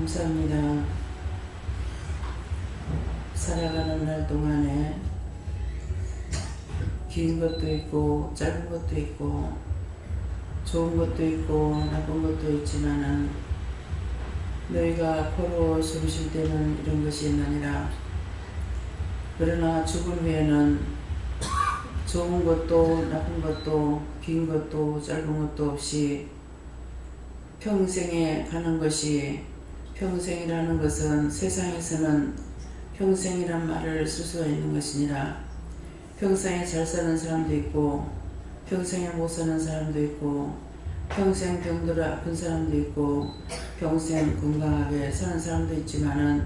감사합니다. 살아가는 날 동안에 긴 것도 있고 짧은 것도 있고 좋은 것도 있고 나쁜 것도 있지만은 너희가 포로 숨 쉴 때는 이런 것이 있느니라. 그러나 죽은 후에는 좋은 것도 나쁜 것도 긴 것도 짧은 것도 없이 평생에 가는 것이, 평생이라는 것은 세상에서는 평생이란 말을 쓸 수가 있는 것이니라. 평생에 잘 사는 사람도 있고 평생에 못 사는 사람도 있고 평생 병들어 아픈 사람도 있고 평생 건강하게 사는 사람도 있지만은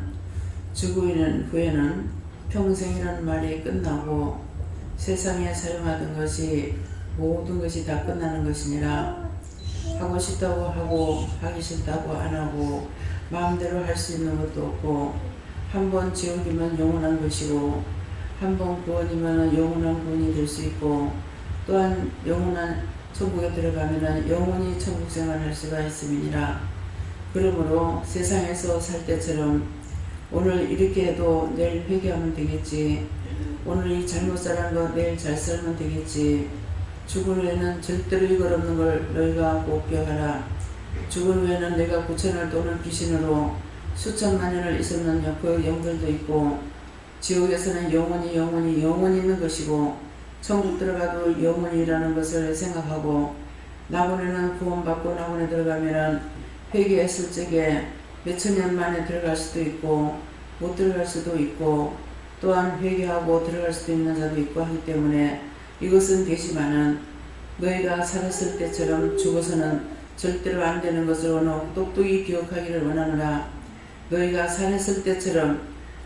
죽은 후에는 평생이라는 말이 끝나고 세상에 사용하던 것이 모든 것이 다 끝나는 것이니라. 하고 싶다고 하고 하기 싫다고 안 하고 마음대로 할 수 있는 것도 없고 한번 지옥이면 영원한 것이고 한번 구원이면 영원한 구원이 될 수 있고 또한 영원한 천국에 들어가면 영원히 천국 생활할 수가 있음이니라. 그러므로 세상에서 살 때처럼 오늘 이렇게 해도 내일 회개하면 되겠지, 오늘 이 잘못 살은 거 내일 잘 살면 되겠지, 죽은 후에는 절대로 이걸 없는 걸 너희가 꼭 기억하라. 죽은 후에는 내가 구천을 또는 귀신으로 수천만 년을 있었는 그 영들도 있고 지옥에서는 영원히 있는 것이고 천국 들어가도 영원이라는 것을 생각하고 낙원에는 구원받고 낙원에 들어가면 회개했을 적에 몇천 년 만에 들어갈 수도 있고 못 들어갈 수도 있고 또한 회개하고 들어갈 수도 있는 자도 있고 하기 때문에 이것은 되지만은 너희가 살았을 때처럼 죽어서는 절대로 안 되는 것을 오늘 똑똑히 기억하기를 원하노라. 너희가 살았을 때처럼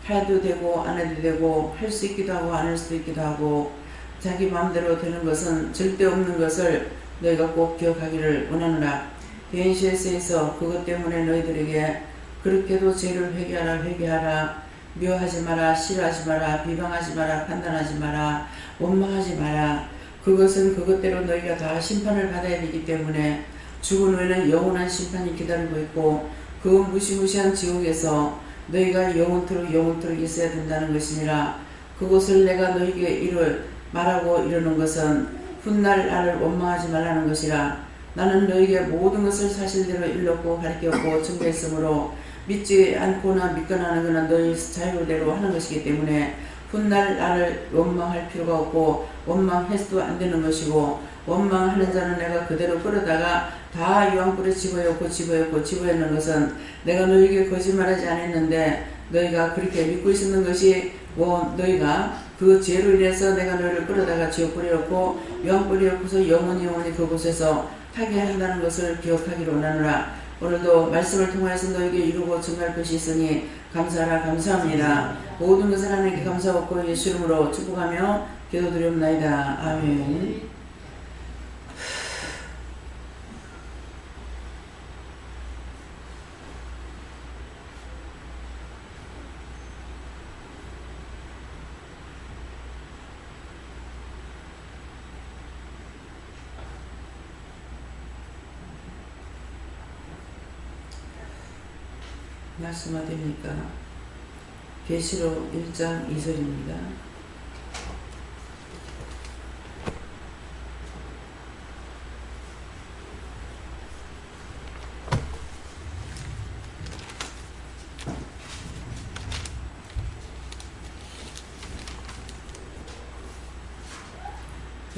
해도 되고 안 해도 되고 할 수 있기도 하고 안 할 수도 있기도 하고 자기 마음대로 되는 것은 절대 없는 것을 너희가 꼭 기억하기를 원하노라. 베인시에서 그것 때문에 너희들에게 그렇게도 죄를 회개하라 미워하지 마라, 싫어하지 마라, 비방하지 마라, 판단하지 마라, 원망하지 마라. 그것은 그것대로 너희가 다 심판을 받아야 되기 때문에 죽은 후에는 영원한 심판이 기다리고 있고 그 무시무시한 지옥에서 너희가 영원토록 있어야 된다는 것이니라. 그것을 내가 너희에게 말하고 이르는 것은 훗날 나를 원망하지 말라는 것이라. 나는 너희에게 모든 것을 사실대로 일렀고 가르쳤고 증거했으므로 믿지 않거나 믿거나 하는 것은 너희 자유대로 하는 것이기 때문에 훗날 나를 원망할 필요가 없고 원망해서도 안 되는 것이고 원망하는 자는 내가 그대로 끌어다가 다 유황불에 집어였는 것은 내가 너희에게 거짓말하지 않았는데 너희가 그렇게 믿고 있었는 것이 너희가 그 죄로 인해서 내가 너희를 끌어다가 지옥불이었고 유황불이었고서 영원히 그곳에서 타게 한다는 것을 기억하기로 원하노라. 오늘도 말씀을 통하여서 너에게 이루고 증할 것이 있으니 감사하라. 감사합니다. 모든 것을 하나님께 감사하고 예수 이름으로 축복하며 기도드리옵나이다. 아멘. 말씀 어디입니까? 계시록 1장 2절입니다.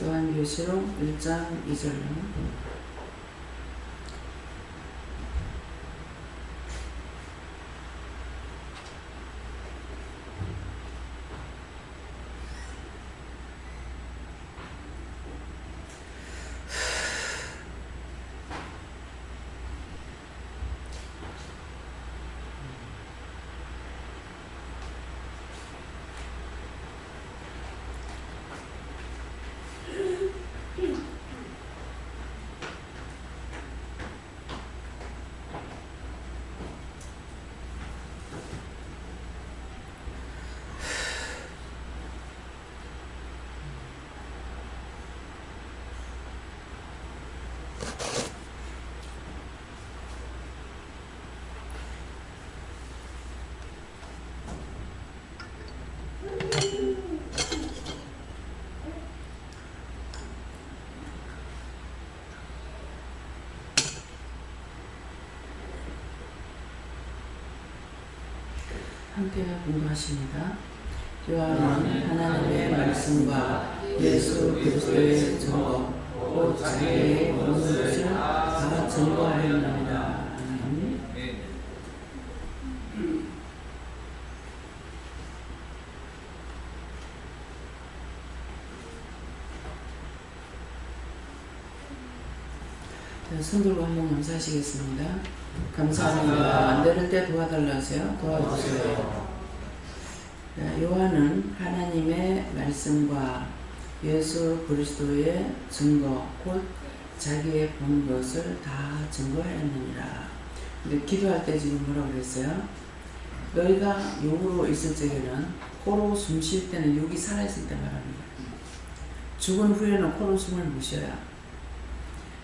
요한계시록 1장 2절. 함께 공부하십니다. 요한은 하나님의 말씀과 예수 그리스도의 증거 곧 자기의 모든 것을 다 증거하였느니라. 손 들고 한번 감사하시겠습니다. 감사합니다. 안 되는 때 도와달라세요. 도와주세요. 요한은 하나님의 말씀과 예수 그리스도의 증거 곧 자기의 본 것을 다 증거하였느니라. 근데 기도할 때 지금 뭐라고 그랬어요? 너희가 육으로 있을 적에는 코로 숨 쉴 때는 육이 살아있을 때 말하는 거예요. 죽은 후에는 코로 숨을 못 쉬어요.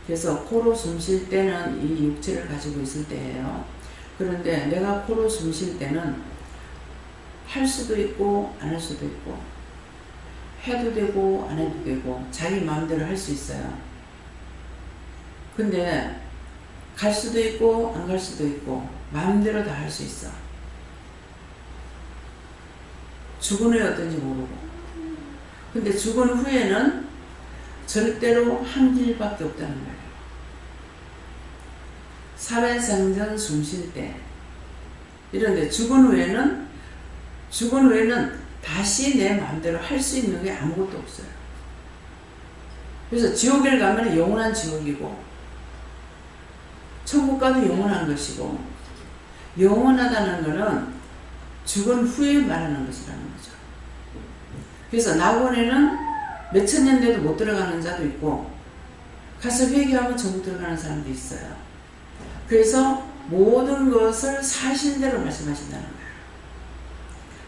그래서 코로 숨 쉴 때는 이 육체를 가지고 있을 때예요. 그런데 내가 코로 숨 쉴 때는 할 수도 있고 안 할 수도 있고 해도 되고 안 해도 되고 자기 마음대로 할 수 있어요. 근데 갈 수도 있고 안 갈 수도 있고 마음대로 다 할 수 있어. 죽은 후에 어떤지 모르고. 근데 죽은 후에는 절대로 한 길밖에 없다는 거예요. 살아생전 숨 쉴 때 이런데 죽은 후에는 다시 내 마음대로 할 수 있는 게 아무것도 없어요. 그래서 지옥에 가면 영원한 지옥이고 천국 가도 영원한 것이고 영원하다는 것은 죽은 후에 말하는 것이라는 거죠. 그래서 낙원에는 몇천 년 돼도 못 들어가는 자도 있고 가서 회개하면 천국 들어가는 사람도 있어요. 그래서 모든 것을 사실대로 말씀하신다는 거예요.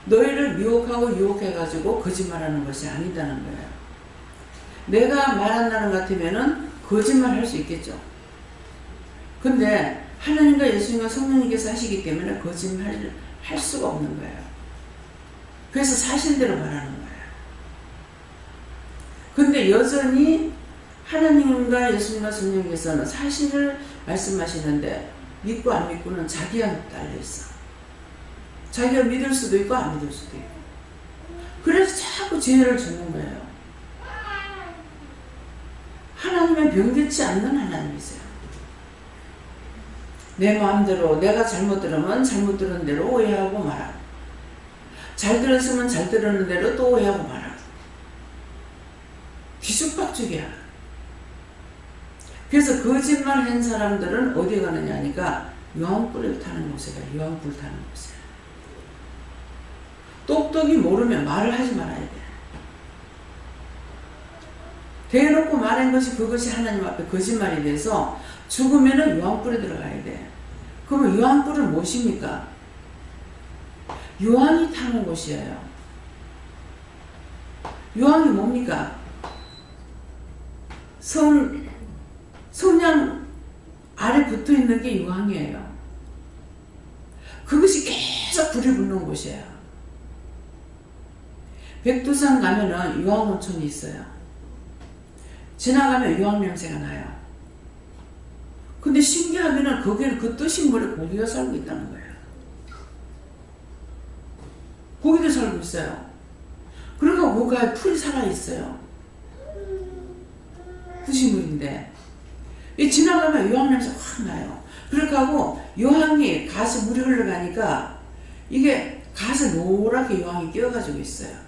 너희를 미혹하고 유혹해가지고 거짓말하는 것이 아니다는 거예요. 내가 말한다는 것 같으면은 거짓말 할 수 있겠죠. 근데 하나님과 예수님과 성령님께서 하시기 때문에 거짓말 할 수가 없는 거예요. 그래서 사실대로 말하는 거예요. 근데 여전히 하나님과 예수님과 성령님께서는 사실을 말씀하시는데 믿고 안 믿고는 자기한테 달려있어. 자기가 믿을 수도 있고 안 믿을 수도 있고. 그래서 자꾸 죄를 주는 거예요. 하나님은 병되지 않는 하나님이세요. 내 마음대로 내가 잘못 들으면 잘못 들은 대로 오해하고 말하고 잘 들었으면 잘 들었는 대로 또 오해하고 말하고 뒤죽박죽이야. 그래서 거짓말 한 사람들은 어디 가느냐 하니까 유황불을 타는 곳에 가요. 유황불 타는 곳에. 똑똑히 모르면 말을 하지 말아야 돼. 대놓고 말한 것이 그것이 하나님 앞에 거짓말이 돼서 죽으면은 유황불에 들어가야 돼. 그러면 유황불은 무엇입니까? 유황이 타는 곳이에요. 유황이 뭡니까? 성냥 아래 붙어 있는 게 유황이에요. 그것이 계속 불이 붙는 곳이에요. 백두산 가면은 유황온천이 있어요. 지나가면 유황 냄새가 나요. 근데 신기하게는 거기는 그 뜨신 물에 고기가 살고 있다는 거예요. 고기도 살고 있어요. 그러니까 고기에 풀이 살아있어요. 뜨신 물인데 이 지나가면 유황 냄새 확 나요. 그렇게 하고 유황이 가서 물이 흘러가니까 이게 가서 노랗게 유황이 끼어가지고 있어요.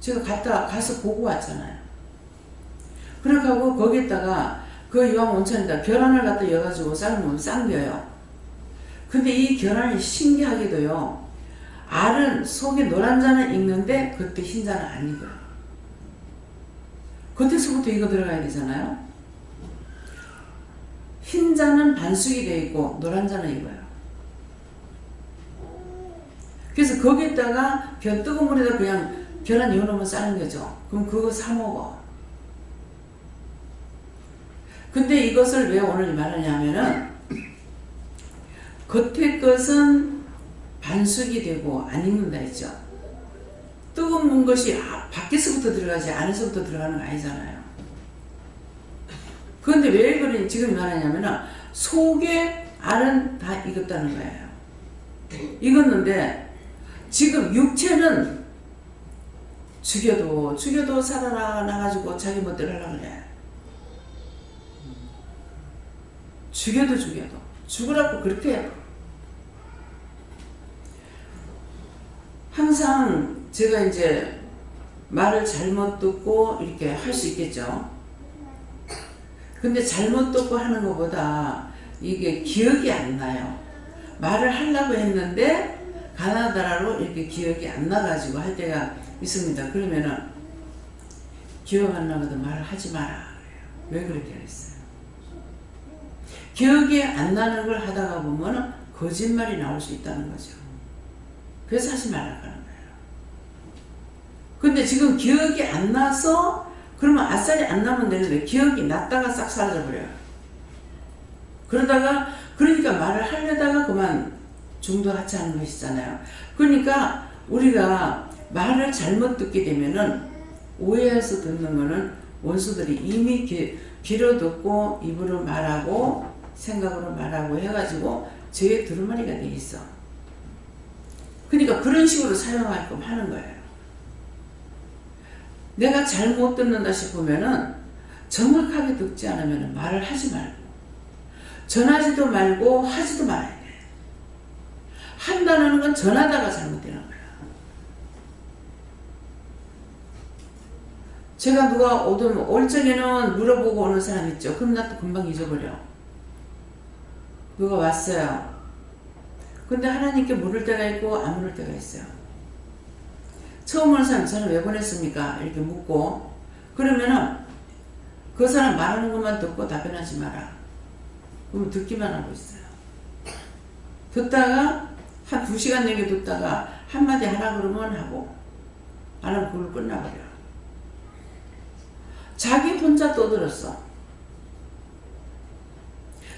제가 가서 보고 왔잖아요. 그렇게 하고 거기에다가 그 유황 온천에다 계란을 갖다 여가지고 삶으면 쌍겨요. 근데 이 계란이 신기하게도요. 알은 속에 노란 자는 익는데 그때 흰 자는 안 익어요. 겉에서부터 이거 들어가야 되잖아요. 흰 자는 반숙이 되어 있고 노란 자는 익어요. 그래서 거기에다가 뜨거운 물에다 그냥 계란 이어놓으면 싸는 거죠. 그럼 그거 사 먹어. 근데 이것을 왜 오늘 말하냐면은 겉에 것은 반숙이 되고 안 익는다 했죠. 뜨거운 것이 밖에서부터 들어가지 안에서부터 들어가는 거 아니잖아요. 그런데 왜 그러니 지금 말하냐면은 속에 알은 다 익었다는 거예요. 익었는데 지금 육체는 죽여도 살아나가지고 자기 멋대로 하려고 그래. 죽여도 죽으라고 그렇게 해. 항상 제가 이제 말을 잘못 듣고 이렇게 할 수 있겠죠. 근데 잘못 듣고 하는 것보다 이게 기억이 안 나요. 말을 하려고 했는데 가나다라로 이렇게 기억이 안 나가지고 할 때가 있습니다. 그러면은 기억 안 나거든 말을 하지 마라. 왜 그렇게 하겠어요? 기억이 안 나는 걸 하다가 보면 거짓말이 나올 수 있다는 거죠. 그래서 하지 말라고 하는 거예요. 근데 지금 기억이 안 나서 그러면 아싸리 안 나면 되는데 기억이 났다가 싹 사라져버려요. 그러니까 말을 하려다가 그만 중도하차하는 것이잖아요. 그러니까 우리가 말을 잘못 듣게 되면은 오해해서 듣는 거는 원수들이 이미 귀로 듣고 입으로 말하고 생각으로 말하고 해가지고 죄의 두루마리가 돼 있어. 그러니까 그런 식으로 사용하게끔 하는 거예요. 내가 잘못 듣는다 싶으면은 정확하게 듣지 않으면 말을 하지 말고 전하지도 말고 하지도 말아야 돼. 한다는 건 전하다가 잘못되는 거야. 제가 누가 올 적에는 물어보고 오는 사람 있죠. 그럼 나 또 금방 잊어버려. 누가 왔어요. 근데 하나님께 물을 때가 있고 안 물을 때가 있어요. 처음 오는 사람 저는 왜 보냈습니까? 이렇게 묻고 그러면은 그 사람 말하는 것만 듣고 답변하지 마라. 그러면 듣기만 하고 있어요. 듣다가 한 2시간 내게 듣다가 한마디 하라 그러면 하고 안 하면 그걸로 끝나버려. 자기 혼자 떠들었어.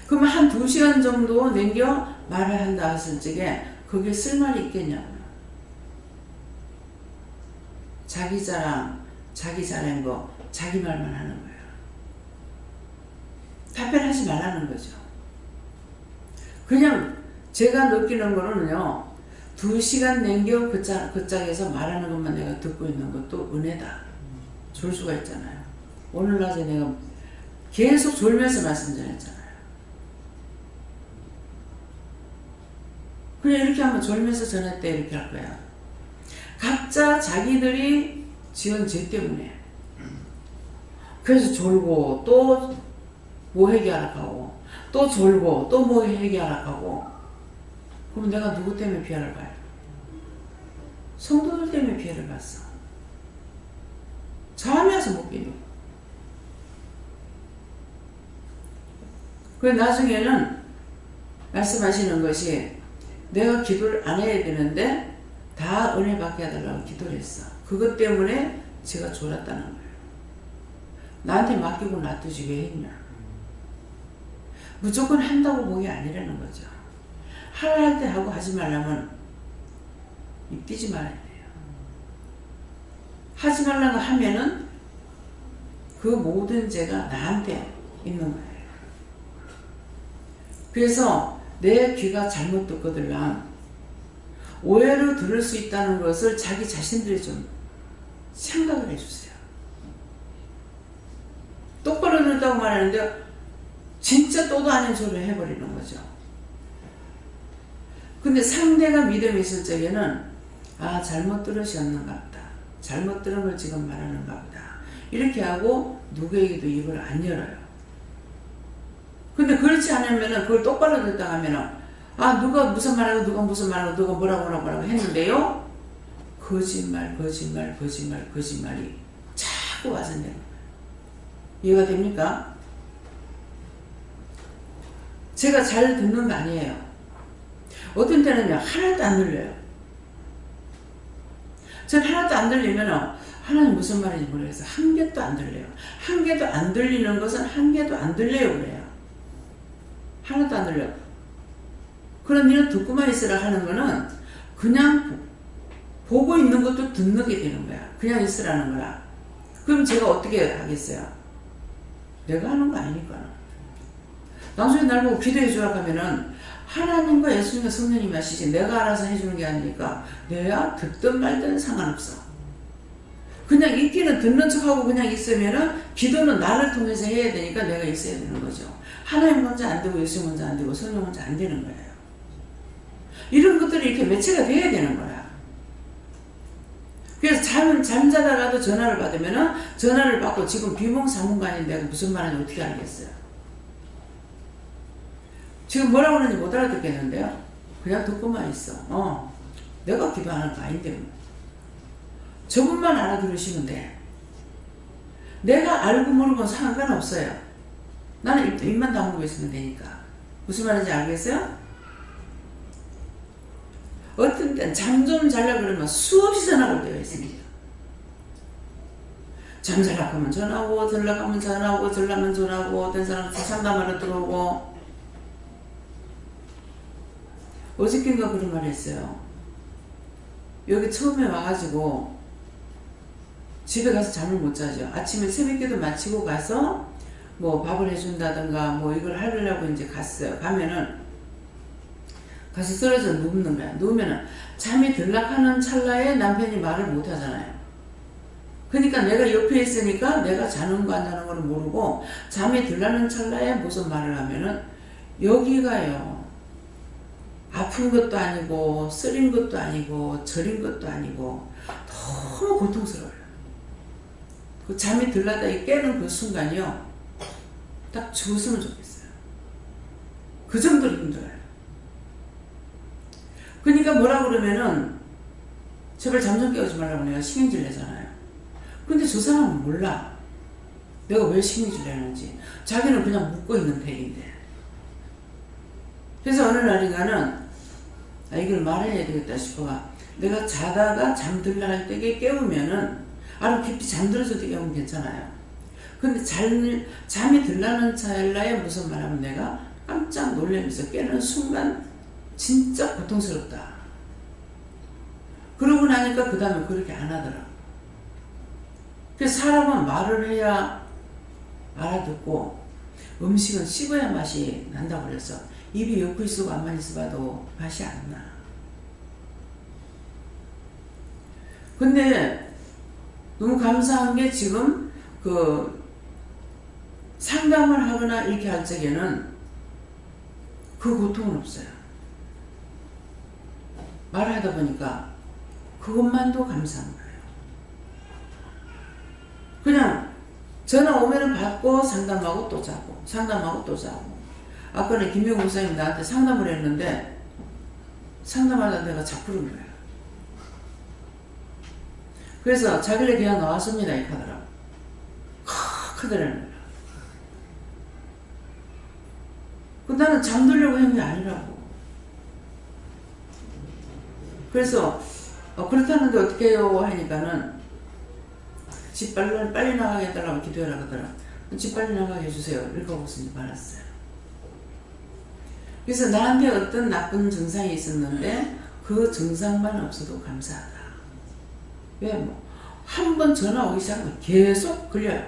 그러면 한 2시간 정도 남겨 말을 한다 했을 적에 그게 쓸말이 있겠냐고요. 자기 자랑, 자기 잘한 거, 자기 말만 하는 거예요. 답변하지 말라는 거죠. 그냥 제가 느끼는 거는요, 2시간 남겨 그 짝에서 말하는 것만 내가 듣고 있는 것도 은혜다. 졸 수가 있잖아요. 오늘 낮에 내가 계속 졸면서 말씀 전했잖아요. 그냥 이렇게 하면 졸면서 전했대 이렇게 할 거야. 각자 자기들이 지은 죄 때문에 그래서 졸고 또 뭐 회개하라고 하고 또 졸고 또 뭐 회개하라고 하고 그럼 내가 누구 때문에 피해를 봐요? 성도들 때문에 피해를 봤어. 잠이 와서 못 깨요. 그래서 나중에는 말씀하시는 것이 내가 기도를 안 해야 되는데 다 은혜 받게 해달라고 기도를 했어. 그것 때문에 제가 졸았다는 거예요. 나한테 맡기고 놔두지 왜 했냐. 무조건 한다고 보기 아니라는 거죠. 하라 할 때 하고 하지 말라면 입 띄지 말아야 돼요. 하지 말라고 하면은 그 모든 죄가 나한테 있는 거예요. 그래서 내 귀가 잘못 듣거들랑 오해로 들을 수 있다는 것을 자기 자신들이 좀 생각을 해주세요. 똑바로 들었다고 말하는데 진짜 또도 아닌 소리를 해버리는 거죠. 근데 상대가 믿음이 있을 적에는 아 잘못 들으셨는가 보다. 잘못 들은 걸 지금 말하는가 보다. 이렇게 하고 누구에게도 입을 안 열어요. 근데 그렇지 않으면은 그걸 똑바로 듣다 하면은 아 누가 무슨 말하고 누가 무슨 말하고 누가 뭐라고 했는데요. 거짓말이 자꾸 와서 내는 거예요. 이해가 됩니까? 제가 잘 듣는 거 아니에요. 어떤 때는요 하나도 안 들려요. 전 하나도 안 들리면 하나님 무슨 말인지 모르겠어요. 한 개도 안 들려요. 한 개도 안 들리는 것은 한 개도 안 들려요 그래요. 하나도 안 들려요. 그럼 니는 듣고만 있으라 하는 거는 그냥 보고 있는 것도 듣는 게 되는 거야. 그냥 있으라는 거라. 그럼 제가 어떻게 하겠어요? 내가 하는 거 아니니까. 나중에 날 보고 기도해 주라고 하면은 하나님과 예수님과 성령님이 하시지 내가 알아서 해주는 게 아니니까 내가 듣든 말든 상관없어. 그냥 있기는 듣는 척하고 그냥 있으면은 기도는 나를 통해서 해야 되니까 내가 있어야 되는 거죠. 하나님 먼저 안 되고 예수 먼저 안 되고 성령 먼저 안 되는 거예요. 이런 것들이 이렇게 매체가 돼야 되는 거야. 그래서 잠자다가도 전화를 받으면은 전화를 받고 지금 비몽사몽간인데 내가 무슨 말인지 어떻게 알겠어요? 지금 뭐라고 하는지 못 알아듣겠는데요? 그냥 듣고만 있어. 내가 기도하는 거 아닌데 뭐. 저분만 알아들으시면 돼. 내가 알고 모르고 상관없어요. 나는 입만 다물고 있으면 되니까. 무슨 말인지 알겠어요? 어떤 땐 잠 좀 자려고 그러면 수없이 전화가 올 때가 있습니다. 잠 자려고 하면 전화오고 들라고 하면 전화오고 들라면 전화오고 어떤 사람은 상담하러 들어오고. 어저께인가 그런 말 했어요. 여기 처음에 와가지고 집에 가서 잠을 못 자죠. 아침에 새벽기도 마치고 가서 뭐 밥을 해준다든가 뭐 이걸 하려고 이제 갔어요. 가면은 가서 쓰러져 눕는 거야. 누우면은 잠이 들락하는 찰나에 남편이 말을 못 하잖아요. 그러니까 내가 옆에 있으니까 내가 자는 거 안 자는 거를 모르고 잠이 들라는 찰나에 무슨 말을 하면은 여기가요. 아픈 것도 아니고 쓰린 것도 아니고 저린 것도 아니고 너무 고통스러워요. 그 잠이 들라다 깨는 그 순간이요. 딱 죽었으면 좋겠어요. 그 정도로 힘들어요. 그러니까 뭐라 그러면은 제발 잠 좀 깨우지 말라고 내가 신경질 내잖아요. 근데 저 사람은 몰라. 내가 왜 신경질 내는지. 자기는 그냥 묵고 있는 팩인데. 그래서 어느 날인가는 이걸 말해야 되겠다 싶어가 내가 자다가 잠들라 할 때 깨우면은 아주 깊이 잠들어서도 깨우면 괜찮아요. 근데 잠이 들라는 찰나에 무슨 말하면 내가 깜짝 놀라면서 깨는 순간 진짜 고통스럽다. 그러고 나니까 그 다음에 그렇게 안 하더라. 그래서 사람은 말을 해야 알아듣고 음식은 씹어야 맛이 난다고 그래서 입이 옆에 있고 안만 있어봐도 맛이 안 나. 근데 너무 감사한 게 지금 그 상담을 하거나 이렇게 할 적에는 그 고통은 없어요. 말하다 보니까 그것만도 감사한 거예요. 그냥 전화 오면은 받고 상담하고 또 자고 상담하고 또 자고. 아까는 김용국 목사님 나한테 상담을 했는데 상담하다 내가 자꾸른 거예요. 그래서 자길래 그냥 나왔습니다 이렇게 하더라고. 크더라는 거야. 나는 잠들려고 한 게 아니라고. 그래서 그렇다는데 어떻게 해요 하니까는 집 빨리 나가게 해달라고 기도해라 그러더라. 집 빨리 나가게 해주세요. 이렇게 하고서 이제 말았어요. 그래서 나한테 어떤 나쁜 증상이 있었는데 그 증상만 없어도 감사하다. 왜 한 번 전화 오기 시작하면 계속 걸려요.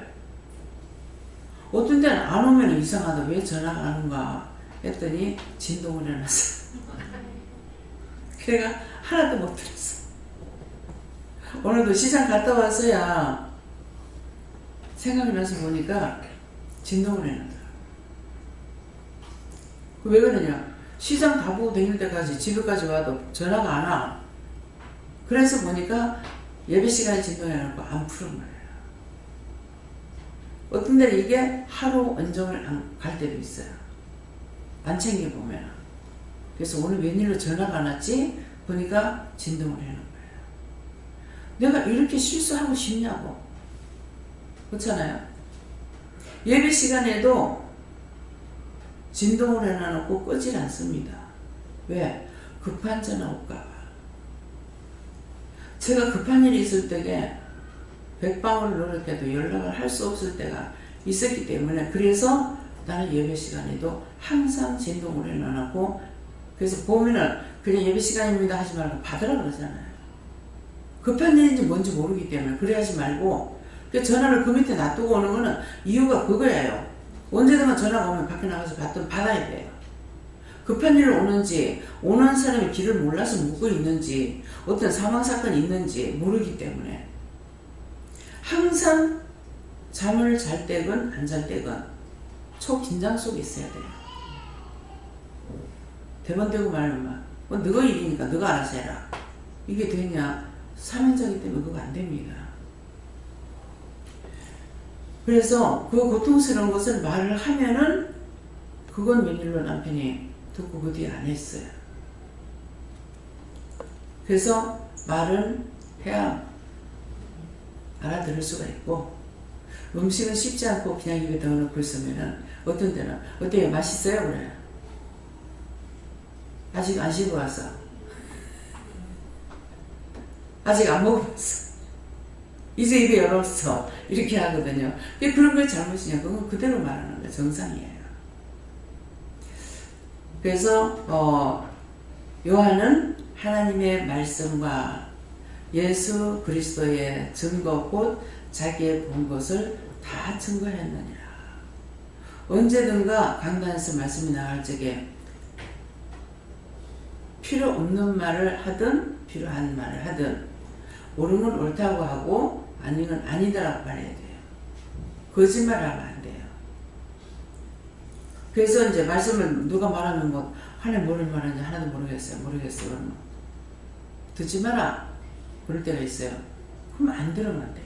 어떤 데는 안 오면 이상하다. 왜 전화가 안 오는가 했더니 진동을 해놨어. 그래가 하나도 못 들었어. 오늘도 시장 갔다 와서야 생각이 나서 보니까 진동을 해놨더라. 왜 그러냐. 시장 다 보고 다닐 때까지 집에까지 와도 전화가 안 와. 그래서 보니까 예배 시간에 진동해놓고 안 푸는 거예요. 어떤 데는 이게 하루 언정을 갈 때도 있어요. 안 챙겨보면. 그래서 오늘 웬일로 전화가 안 왔지? 보니까 진동을 해놓은 거예요. 내가 이렇게 실수하고 싶냐고. 그렇잖아요. 예배 시간에도 진동을 해놔놓고 끄질 않습니다. 왜? 급한 전화 올까봐. 제가 급한 일이 있을 때에 백방을 누를 때도 연락을 할 수 없을 때가 있었기 때문에 그래서 나는 예배 시간에도 항상 진동을 해놔놓고 그래서 보면은 그냥 예배 시간입니다 하지 말고 받으라 그러잖아요. 급한 일인지 뭔지 모르기 때문에 그래 하지 말고 그 전화를 그 밑에 놔두고 오는 거는 이유가 그거예요. 언제든가 전화가 오면 밖에 나가서 받아야 돼요. 급한 일 오는지, 오는 사람이 길을 몰라서 묻고 있는지, 어떤 사망사건이 있는지 모르기 때문에 항상 잠을 잘 때건 안 잘 때건 초긴장 속에 있어야 돼요. 대번대고 말면 뭐 너가 일이니까 너가 알아서 해라. 이게 되냐? 사명자이기 때문에 그거 안 됩니다. 그래서 그 고통스러운 것을 말을 하면은 그건 웬일로 남편이 듣고 그 뒤에 안 했어요. 그래서 말은 해야 알아들을 수가 있고, 음식은 씹지 않고 그냥 입에 넣어놓고 있으면은 어떤 때는 어때요? 맛있어요? 그래요. 아직 안 씹어왔어. 아직 안 먹어봤어. 이제 입에 열었어. 이렇게 하거든요. 그런 게 잘못이냐? 그건 그대로 말하는 게 정상이에요. 그래서 요한은 하나님의 말씀과 예수 그리스도의 증거 곧 자기의 본 것을 다 증거했느니라. 언제든가 강단에서 말씀이 나갈 적에 필요 없는 말을 하든 필요한 말을 하든 옳은 건 옳다고 하고 아닌 건 아니다라고 말해야 돼요. 거짓말을 하면 안 돼요. 그래서 이제 말씀을 누가 말하는 것 하나님 뭐를 말하는지 하나도 모르겠어요. 그러면 듣지 마라. 그럴 때가 있어요. 그럼 안 들으면 안 돼.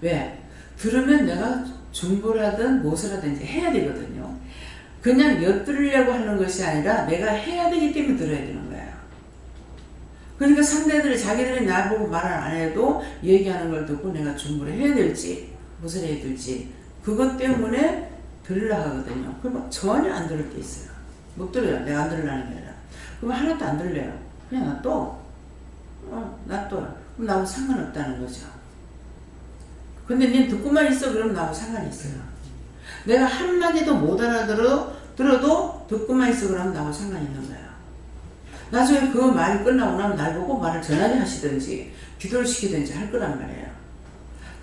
왜? 들으면 내가 중보를 하든 무엇을 하든지 해야 되거든요. 그냥 엿들으려고 하는 것이 아니라 내가 해야 되기 때문에 들어야 되는 거예요. 그러니까 상대들이 자기들이 나보고 말을 안 해도 얘기하는 걸 듣고 내가 중보를 해야 될지 무엇을 해야 될지 그것 때문에 들으려고 하거든요. 그럼 전혀 안 들을 때 있어요. 못 들어요. 내가 안 들으려는 게 아니라. 그럼 하나도 안 들려요. 그냥 놔둬. 놔둬. 그럼 나하고 상관없다는 거죠. 근데 니 듣고만 있어. 그러면 나하고 상관이 있어요. 내가 한마디도 못 알아들어도 듣고만 있어. 그러면 나하고 상관이 있는 거예요. 나중에 그 말이 끝나고 나면 날 보고 말을 전하게 하시든지 기도를 시키든지 할 거란 말이에요.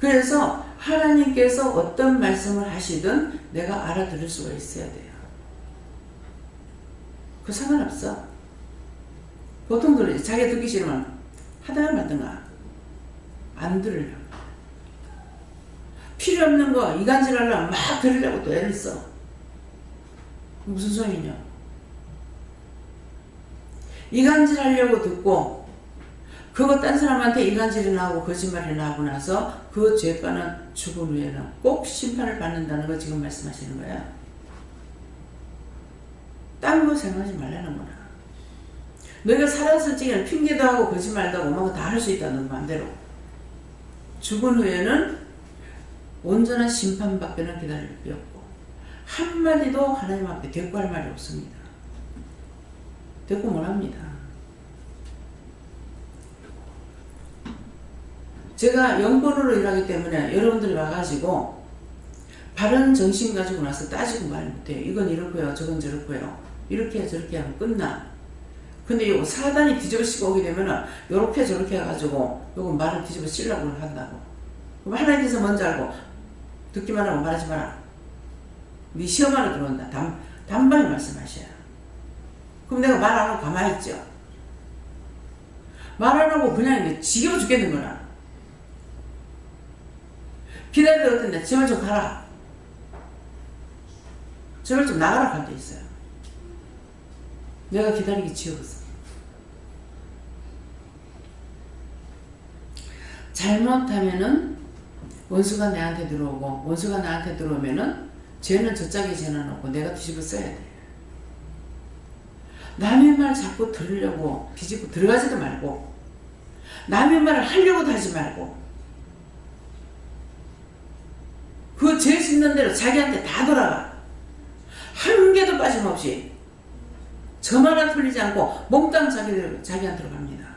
그래서 하나님께서 어떤 말씀을 하시든 내가 알아들을 수가 있어야 돼요. 그 상관없어. 보통 그러지. 자기가 듣기 싫으면 하다가 말든가 안 들으려고. 필요 없는 거 이간질 하려면 막 들으려고 또 애를 써. 무슨 소용이냐. 이간질 하려고 듣고 그거 딴 사람한테 이간질이나 하고 거짓말이나 하고 나서 그 죄가는 죽은 후에는 꼭 심판을 받는다는 거 지금 말씀하시는 거예요. 딴 거 생각하지 말라는 거나. 너희가 살았을 적에는 핑계도 하고 거짓말도 하고 뭐 다 할 수 있다. 너 마음대로. 죽은 후에는 온전한 심판밖에는 기다릴 게 없고 한마디도 하나님 앞에 대꾸할 말이 없습니다. 대꾸 못합니다. 제가 영권으로 일하기 때문에 여러분들이 와가지고 바른 정신 가지고 나서 따지고 말 못해요. 이건 이렇고요. 저건 저렇고요. 이렇게 저렇게 하면 끝나. 근데 요 사단이 뒤집어 씌고 오게 되면은 요렇게 저렇게 해가지고 요거 말을 뒤집어 씌려고 한다고. 그럼 하나님께서 먼저 알고 듣기만 하고 말하지 마라. 네 시험하러 들어온다. 단번에 말씀하셔요. 그럼 내가 말 안 하고 가만히 있죠. 말 안 하고 그냥 지겨워 죽겠는 거나. 기다리다 어떤데 제발 좀 가라. 제발 좀 나가라 할 때 있어요. 내가 기다리기 지겨웠어. 잘못하면은 원수가 내한테 들어오고 원수가 나한테 들어오면은 죄는 저 짝에 전화놓고 내가 뒤집어 써야 돼. 남의 말 자꾸 들으려고 뒤집어 들어가지도 말고 남의 말을 하려고도 하지 말고 그 죄 짓는 대로 자기한테 다 돌아가. 한 개도 빠짐없이 점 하나 틀리지 않고 몽땅 자기한테로 갑니다.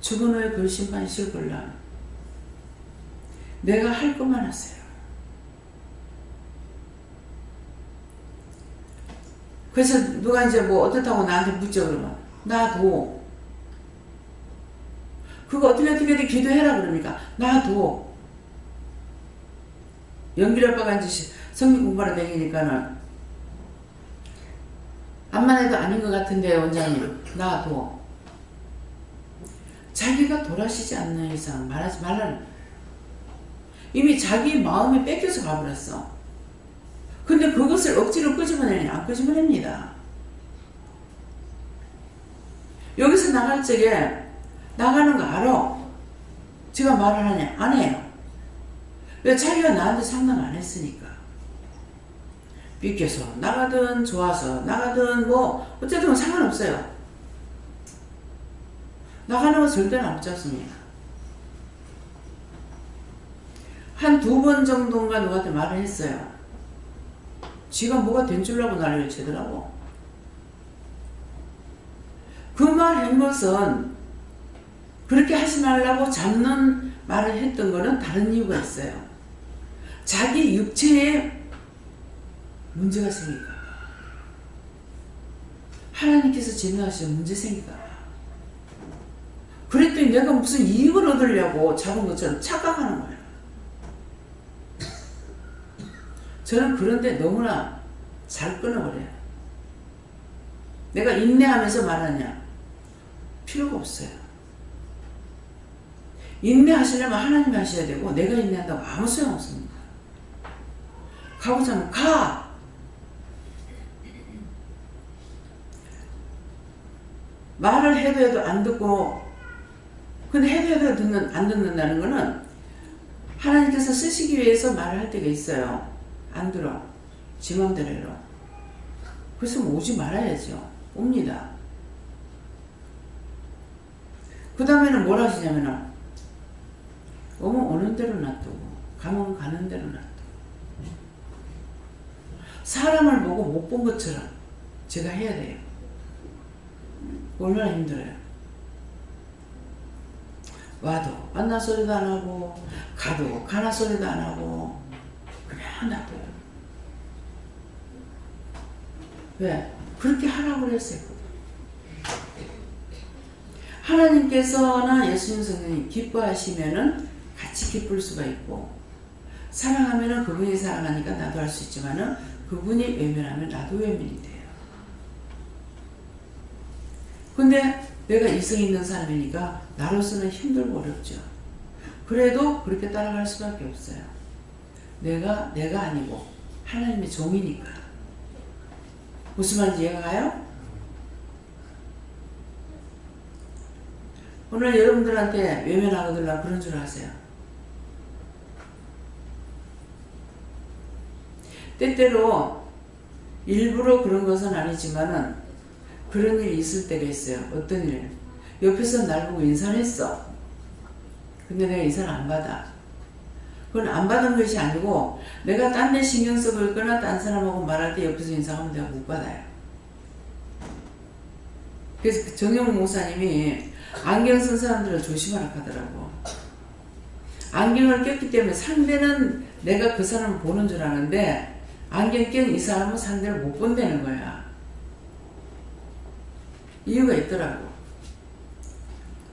죽은 후에 그 심판이 실걸라. 내가 할 것만 하세요. 그래서 누가 이제 뭐 어떻다고 나한테 묻죠. 그러면 놔둬. 그거 어떻게 기도해라 그러니까 놔둬. 연길 아빠가 이제 성경 공부하러 다니니까는 암만 해도 아닌 것 같은데 원장님 나도 자기가 돌아시지 않는 이상 말하지 말라는 이미 자기 마음이 뺏겨서 가버렸어. 근데 그것을 억지로 끄집어내냐 안 끄집어냅니다. 여기서 나갈 적에 나가는 거 알아. 제가 말을 하냐 안 해요. 왜? 자기가 나한테 상담 안 했으니까. 삐껴서 나가든 좋아서 나가든 뭐 어쨌든 상관없어요. 나가는 거 절대로 안 붙잡습니다. 한 2번 정도인가 누구한테 말을 했어요. 지가 뭐가 된 줄 알고 난리를 치더라고. 그 말 한 것은 그렇게 하지 말라고 잡는 말을 했던 거는 다른 이유가 있어요. 자기 육체에 문제가 생길까 봐. 하나님께서 진노하시면 문제 생길까 봐. 그랬더니 내가 무슨 이익을 얻으려고 잡은 것처럼 착각하는 거예요. 저는 그런데 너무나 잘 끊어버려요. 내가 인내하면서 말하냐? 필요가 없어요. 인내하시려면 하나님이 하셔야 되고 내가 인내한다고 아무 소용없습니다. 가고자 하면 가! 말을 해도 안 듣고 근데 해도 안 듣는다는 거는 하나님께서 쓰시기 위해서 말을 할 때가 있어요. 안 들어. 지 맘대로 해라. 그래서 오지 말아야죠. 옵니다. 그 다음에는 뭘 하시냐면은 오면 오는 대로 놔두고 가면 가는 대로 놔두고 사람을 보고 못 본 것처럼 제가 해야 돼요. 얼마나 힘들어요. 와도 만나 소리도 안 하고 가도 가나 소리도 안 하고 그냥 놔둬요. 왜? 그렇게 하라고 그랬어요. 하나님께서나 예수님 성령이 기뻐하시면은 같이 기쁠 수가 있고 사랑하면은 그분이 사랑하니까 나도 할 수 있지만은 그분이 외면하면 나도 외면이 돼요. 근데 내가 이성 있는 사람이니까 나로서는 힘들고 어렵죠. 그래도 그렇게 따라갈 수밖에 없어요. 내가 아니고 하나님의 종이니까. 무슨 말인지 이해가 가요? 오늘 여러분들한테 외면하거들라 그런 줄 아세요. 때때로 일부러 그런 것은 아니지만은 그런 일이 있을 때가 있어요. 어떤 일? 옆에서 날 보고 인사를 했어. 근데 내가 인사를 안 받아. 그건 안 받은 것이 아니고 내가 딴 데 신경 쓰고 있거나 딴 사람하고 말할 때 옆에서 인사하면 내가 못 받아요. 그래서 정영 목사님이 안경 쓴 사람들은 조심하라 하더라고. 안경을 꼈기 때문에 상대는 내가 그 사람을 보는 줄 아는데 안경 낀 이 사람은 상대를 못 본다는 거야. 이유가 있더라고.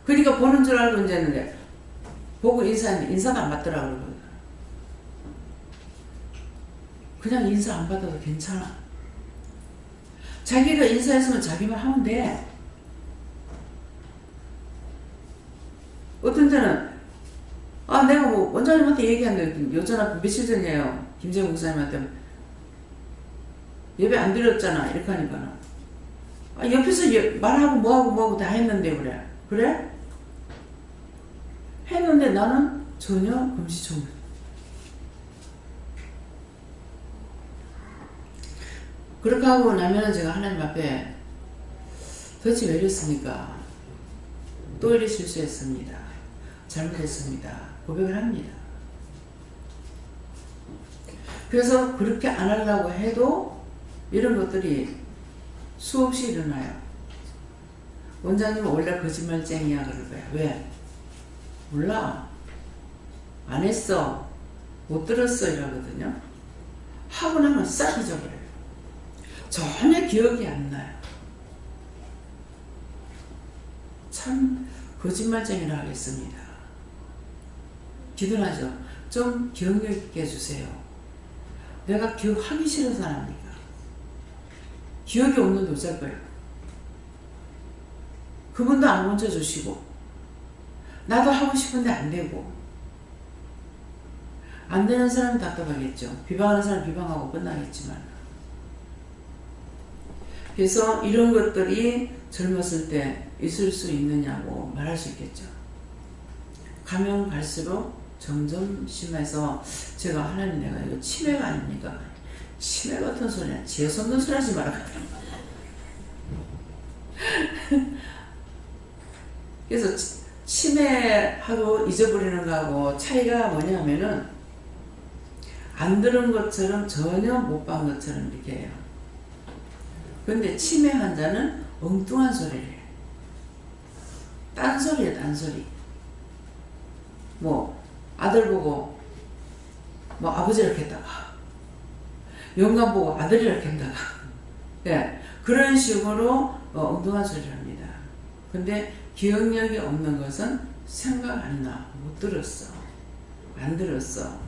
그러니까 보는 줄 알고 이제는 보고 인사하는데 인사도 안 받더라고. 그러거든. 그냥 인사 안 받아도 괜찮아. 자기가 인사했으면 자기만 하면 돼. 어떤 때는 내가 뭐 원장님한테 얘기했는데 여전히 며칠 전이에요. 김재웅 목사님한테 예배 안 드렸잖아 이렇게 하니까 옆에서 말하고 뭐하고 다 했는데 그래? 했는데 나는 전혀 금시초문. 그렇게 하고 나면 제가 하나님 앞에 도대체 왜 이랬습니까? 또 이리 실수했습니다. 잘못했습니다. 고백을 합니다. 그래서 그렇게 안 하려고 해도 이런 것들이 수없이 일어나요. 원장님은 원래 거짓말쟁이야 그럴 거야. 왜? 몰라. 안 했어. 못 들었어 이러거든요. 하고 나면 싹 잊어버려요. 전혀 기억이 안 나요. 참 거짓말쟁이라 하겠습니다. 기도하죠. 좀 기억력 있게 해주세요. 내가 기억하기 싫어서 안 합니까? 기억이 없는데 어쩔 거예요. 그분도 안 고쳐주시고 나도 하고 싶은데 안 되고 안 되는 사람은 답답하겠죠. 비방하는 사람 비방하고 끝나겠지만. 그래서 이런 것들이 젊었을 때 있을 수 있느냐고 말할 수 있겠죠. 가면 갈수록 점점 심해서 제가 하나님 내가 이거 치매가 아닙니까? 치매 같은 소리야. 제 손도 소리하지 마라. 그래서 치매하고 잊어버리는 거하고 차이가 뭐냐면은 안 들은 것처럼 전혀 못 본 것처럼 이렇게 해요. 근데 치매 환자는 엉뚱한 소리를 해요. 딴소리예요, 딴소리. 뭐 아들 보고 뭐 아버지를 겠다가 영감 보고 아들이를 겠다가 예, 그런 식으로 엉뚱한 소리를 합니다. 근데 기억력이 없는 것은 생각 안 나, 못 들었어, 안 들었어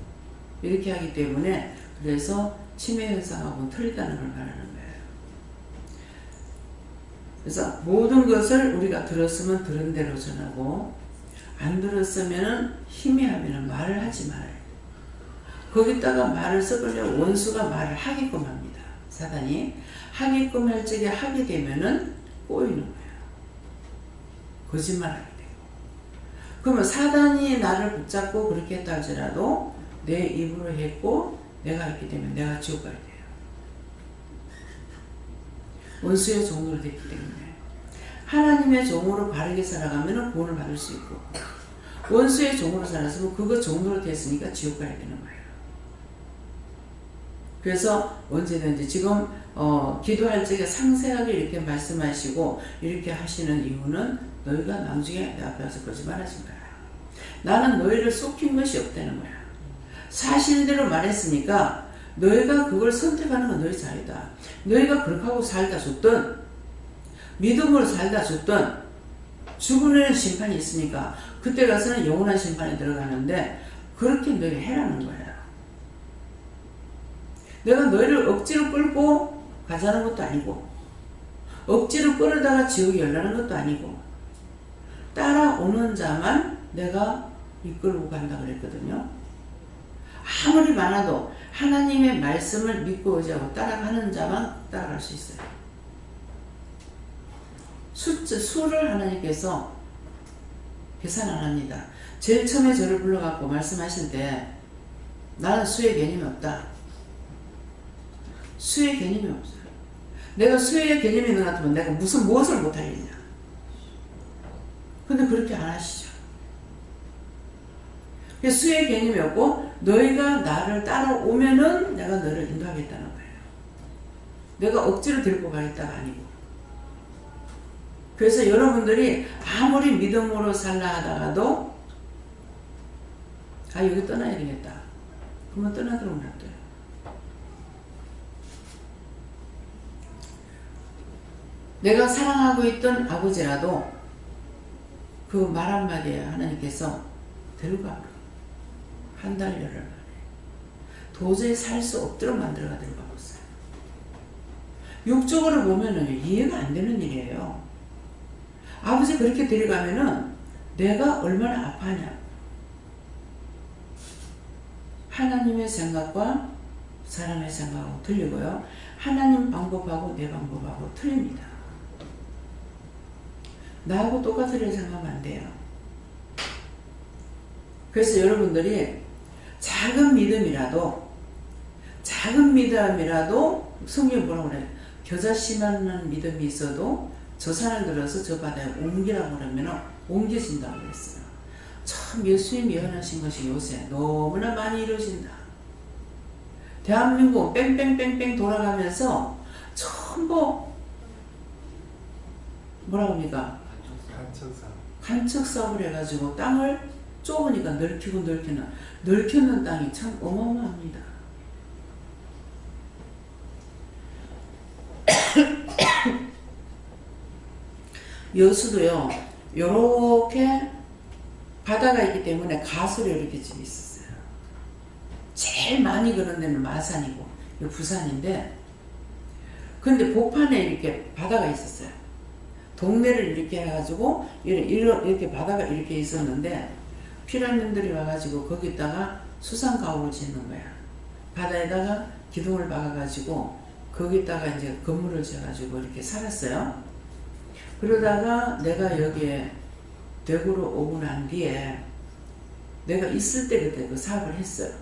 이렇게 하기 때문에 그래서 치매 현상하고는 틀리다는 걸 말하는 거예요. 그래서 모든 것을 우리가 들었으면 들은 대로 전하고 안 들었으면 희미하면 말을 하지 말아요. 거기다가 말을 섞으려고 원수가 말을 하게끔 합니다. 사단이 하게끔 할 적에 하게 되면은 꼬이는 거예요. 거짓말하게 되고. 그러면 사단이 나를 붙잡고 그렇게 했다 할지라도 내 입으로 했고 내가 했기 때문에 내가 지옥 가야 돼요. 원수의 종으로 됐기 때문에. 하나님의 종으로 바르게 살아가면 구원을 받을 수 있고 원수의 종으로 살았으면 그거 종으로 됐으니까 지옥 가야 되는 거예요. 그래서 언제든지 지금 기도할 적에 상세하게 이렇게 말씀하시고 이렇게 하시는 이유는 너희가 나중에 내 앞에 와서 거짓말하지 마라. 나는 너희를 속인 것이 없다는 거야. 사실대로 말했으니까 너희가 그걸 선택하는 건 너희 자유다. 너희가 그렇게 하고 살다 죽든 믿음으로 살다 죽든 죽으려는 심판이 있으니까 그때 가서는 영원한 심판에 들어가는데 그렇게 너희 해라는 거야. 내가 너희를 억지로 끌고 가자는 것도 아니고 억지로 끌어다가 지옥에 열라는 것도 아니고 따라오는 자만 내가 이끌고 간다 그랬거든요. 아무리 많아도 하나님의 말씀을 믿고 의지하고 따라가는 자만 따라갈 수 있어요. 수를 하나님께서 계산 안 합니다. 제일 처음에 저를 불러갖고 말씀하실 때 나는 수의 개념이 없다. 수의 개념이 없어요. 내가 수의 개념이 있는 것 같으면 내가 무엇을 못하겠냐. 근데 그렇게 안 하시죠. 수의 개념이 없고 너희가 나를 따라오면은 내가 너를 인도하겠다는 거예요. 내가 억지로 데리고 가겠다가 아니고. 그래서 여러분들이 아무리 믿음으로 살라 하다가도 여기 떠나야 되겠다. 그러면 떠나도록 놔둬요. 내가 사랑하고 있던 아버지라도 그 말 한마디에 하나님께서 데려가. 한 달 열흘 만에. 도저히 살 수 없도록 만들어가 데려가고 있어요. 육적으로 보면은 이해가 안 되는 일이에요. 아버지 그렇게 데려가면은 내가 얼마나 아파하냐. 하나님의 생각과 사람의 생각하고 틀리고요. 하나님 방법하고 내 방법하고 틀립니다. 나하고 똑같으려 생각하면 안 돼요. 그래서 여러분들이 작은 믿음이라도 성경이 뭐라고 그래요? 겨자씨만한 믿음이 있어도 저 산을 들어서 저 바다에 옮기라고 그러면 옮겨진다고 그랬어요. 참 예수님이 예언하신 것이 요새 너무나 많이 이루어진다. 대한민국 뺑뺑뺑뺑 돌아가면서 전부 뭐라고 합니까? 간척 사업을 해가지고 땅을 좁으니까 넓히는 땅이 참 어마어마합니다. 여수도요, 요렇게 바다가 있기 때문에 가설이 이렇게 좀 있었어요. 제일 많이 그런 데는 마산이고 부산인데 근데 복판에 이렇게 바다가 있었어요. 동네를 이렇게 해가지고 이렇게 바다가 이렇게 있었는데 피라민들이 와가지고 거기다가 수상가옥을 짓는 거야. 바다에다가 기둥을 박아가지고 거기다가 이제 건물을 지어가지고 이렇게 살았어요. 그러다가 내가 여기에 대구로 오고 난 뒤에 내가 있을 때 그때 그 사업을 했어요.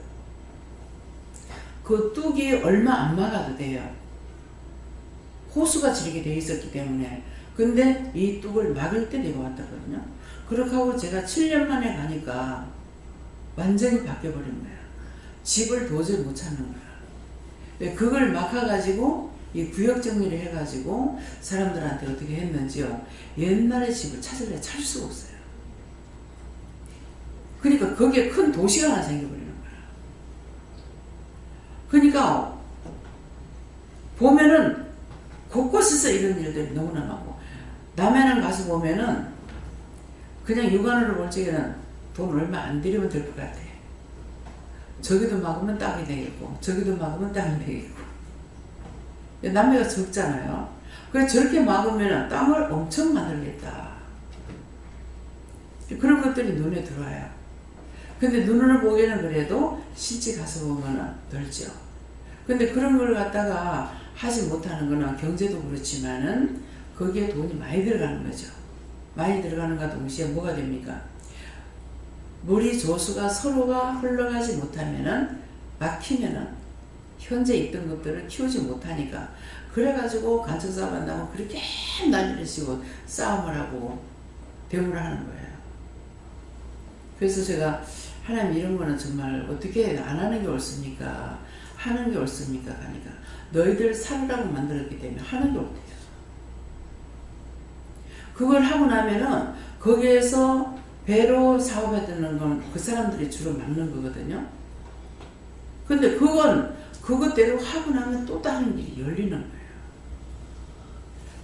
그 뚝이 얼마 안 막아도 돼요. 호수가 지르게 돼 있었기 때문에. 근데 이 뚝을 막을 때 내가 왔다거든요. 그렇게 하고 제가 7년 만에 가니까 완전히 바뀌어버린 거야. 집을 도저히 못 찾는 거야. 그걸 막아가지고 이 구역 정리를 해가지고 사람들한테 어떻게 했는지요. 옛날의 집을 찾을 수가 없어요. 그러니까 거기에 큰 도시가 하나 생겨버리는 거야. 그러니까 보면은 곳곳에서 이런 일들이 너무나 많고, 남해안 가서 보면은 그냥 육안으로 볼 적에는 돈 얼마 안 들이면 될 것 같아. 저기도 막으면 땅이 되겠고 저기도 막으면 땅이 되겠고. 남해가 적잖아요. 그래서 저렇게 막으면 땅을 엄청 만들겠다. 그런 것들이 눈에 들어와요. 근데 눈으로 보기에는 그래도 실제 가서 보면 덜죠. 근데 그런 걸 갖다가 하지 못하는 거는 경제도 그렇지만은 거기에 돈이 많이 들어가는 거죠. 많이 들어가는가 동시에 뭐가 됩니까? 물이 조수가 서로가 흘러가지 못하면은 막히면은 현재 있던 것들을 키우지 못하니까, 그래가지고 간척사업 한다고 그렇게 난리를 치고 싸움을 하고 대우를 하는 거예요. 그래서 제가 하나님 이런 거는 정말 어떻게 안 하는 게 옳습니까? 하는 게 옳습니까? 하니까 너희들 살으라고 만들었기 때문에 하는 게 옳대요. 그걸 하고 나면은 거기에서 배로 사업해드는 건 그 사람들이 주로 막는 거거든요. 근데 그건 그것대로 하고 나면 또 다른 일이 열리는 거예요.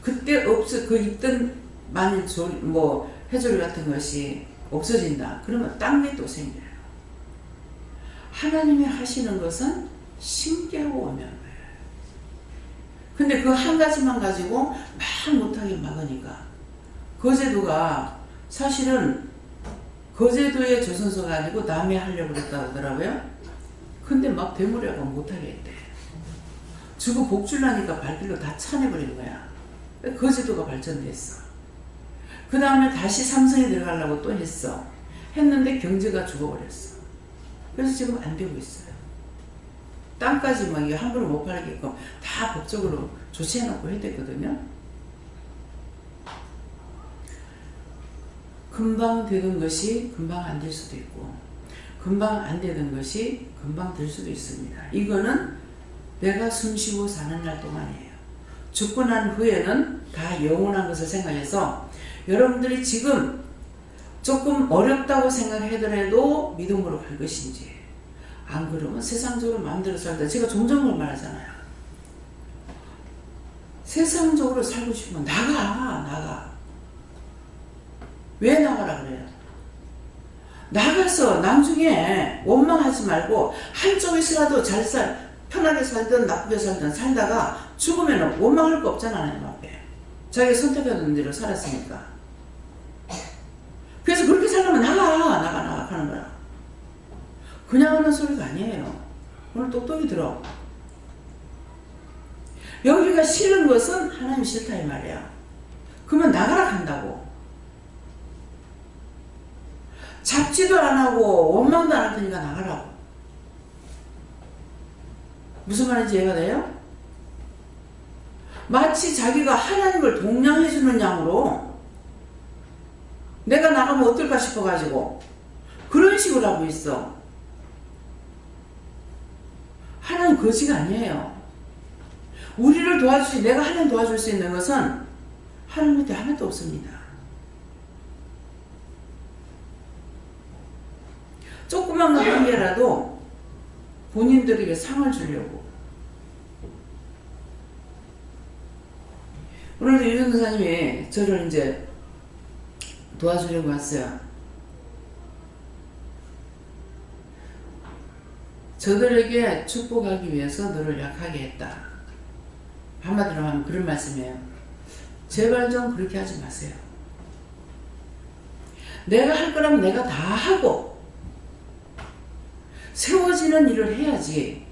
그때 그 있던 만일 해조류 같은 것이 없어진다. 그러면 딴 게 또 생겨요. 하나님이 하시는 것은 신기하고 오묘한 거예요. 근데 그 한 가지만 가지고 막 못하게 막으니까 거제도가 사실은 거제도의 조선소가 아니고 남해 하려고 그랬다고 하더라고요. 근데 막 대물에가 못하게 했대. 주고 복줄라니까 발길로 다 차내버린 거야. 거제도가 발전됐어. 그 다음에 다시 삼성에 들어가려고 또 했어. 했는데 경제가 죽어버렸어. 그래서 지금 안 되고 있어요. 땅까지 막 함부로 못 팔게끔 다 법적으로 조치해놓고 해야 되거든요. 금방 되던 것이 금방 안 될 수도 있고, 금방 안 되던 것이 금방 될 수도 있습니다. 이거는 내가 숨쉬고 사는 날 동안이에요. 죽고 난 후에는 다 영원한 것을 생각해서 여러분들이 지금 조금 어렵다고 생각하더라도 믿음으로 갈 것인지, 안 그러면 세상적으로 마음대로 살다. 제가 종종 그걸 말하잖아요. 세상적으로 살고 싶으면 나가. 왜 나가라 그래요? 나가서 나중에 원망하지 말고 한쪽에서라도 편하게 살든 나쁘게 살든 살다가 죽으면 원망할 거 없잖아. 하나님 앞에 자기가 선택하는 대로 살았으니까. 그래서 그렇게 살려면 나가 하는 거야. 그냥 하는 소리가 아니에요. 오늘 똑똑히 들어. 여기가 싫은 것은 하나님이 싫다 이 말이야. 그러면 나가라 한다고. 잡지도 안 하고 원망도 안 할 테니까 나가라고. 무슨 말인지 이해가 돼요? 마치 자기가 하나님을 동냥해주는 양으로 내가 나가면 어떨까 싶어가지고 그런 식으로 하고 있어. 하나님 거지가 아니에요. 우리를 내가 하나님 도와줄 수 있는 것은 하나님한테 하나도 없습니다. 조그만 거 한 개라도 본인들에게 상을 주려고. 오늘도 유전도사님이 저를 이제 도와주려고 왔어요. 저들에게 축복하기 위해서 너를 약하게 했다. 한마디로 하면 그런 말씀이에요. 제발 좀 그렇게 하지 마세요. 내가 할 거라면 내가 다 하고 세워지는 일을 해야지.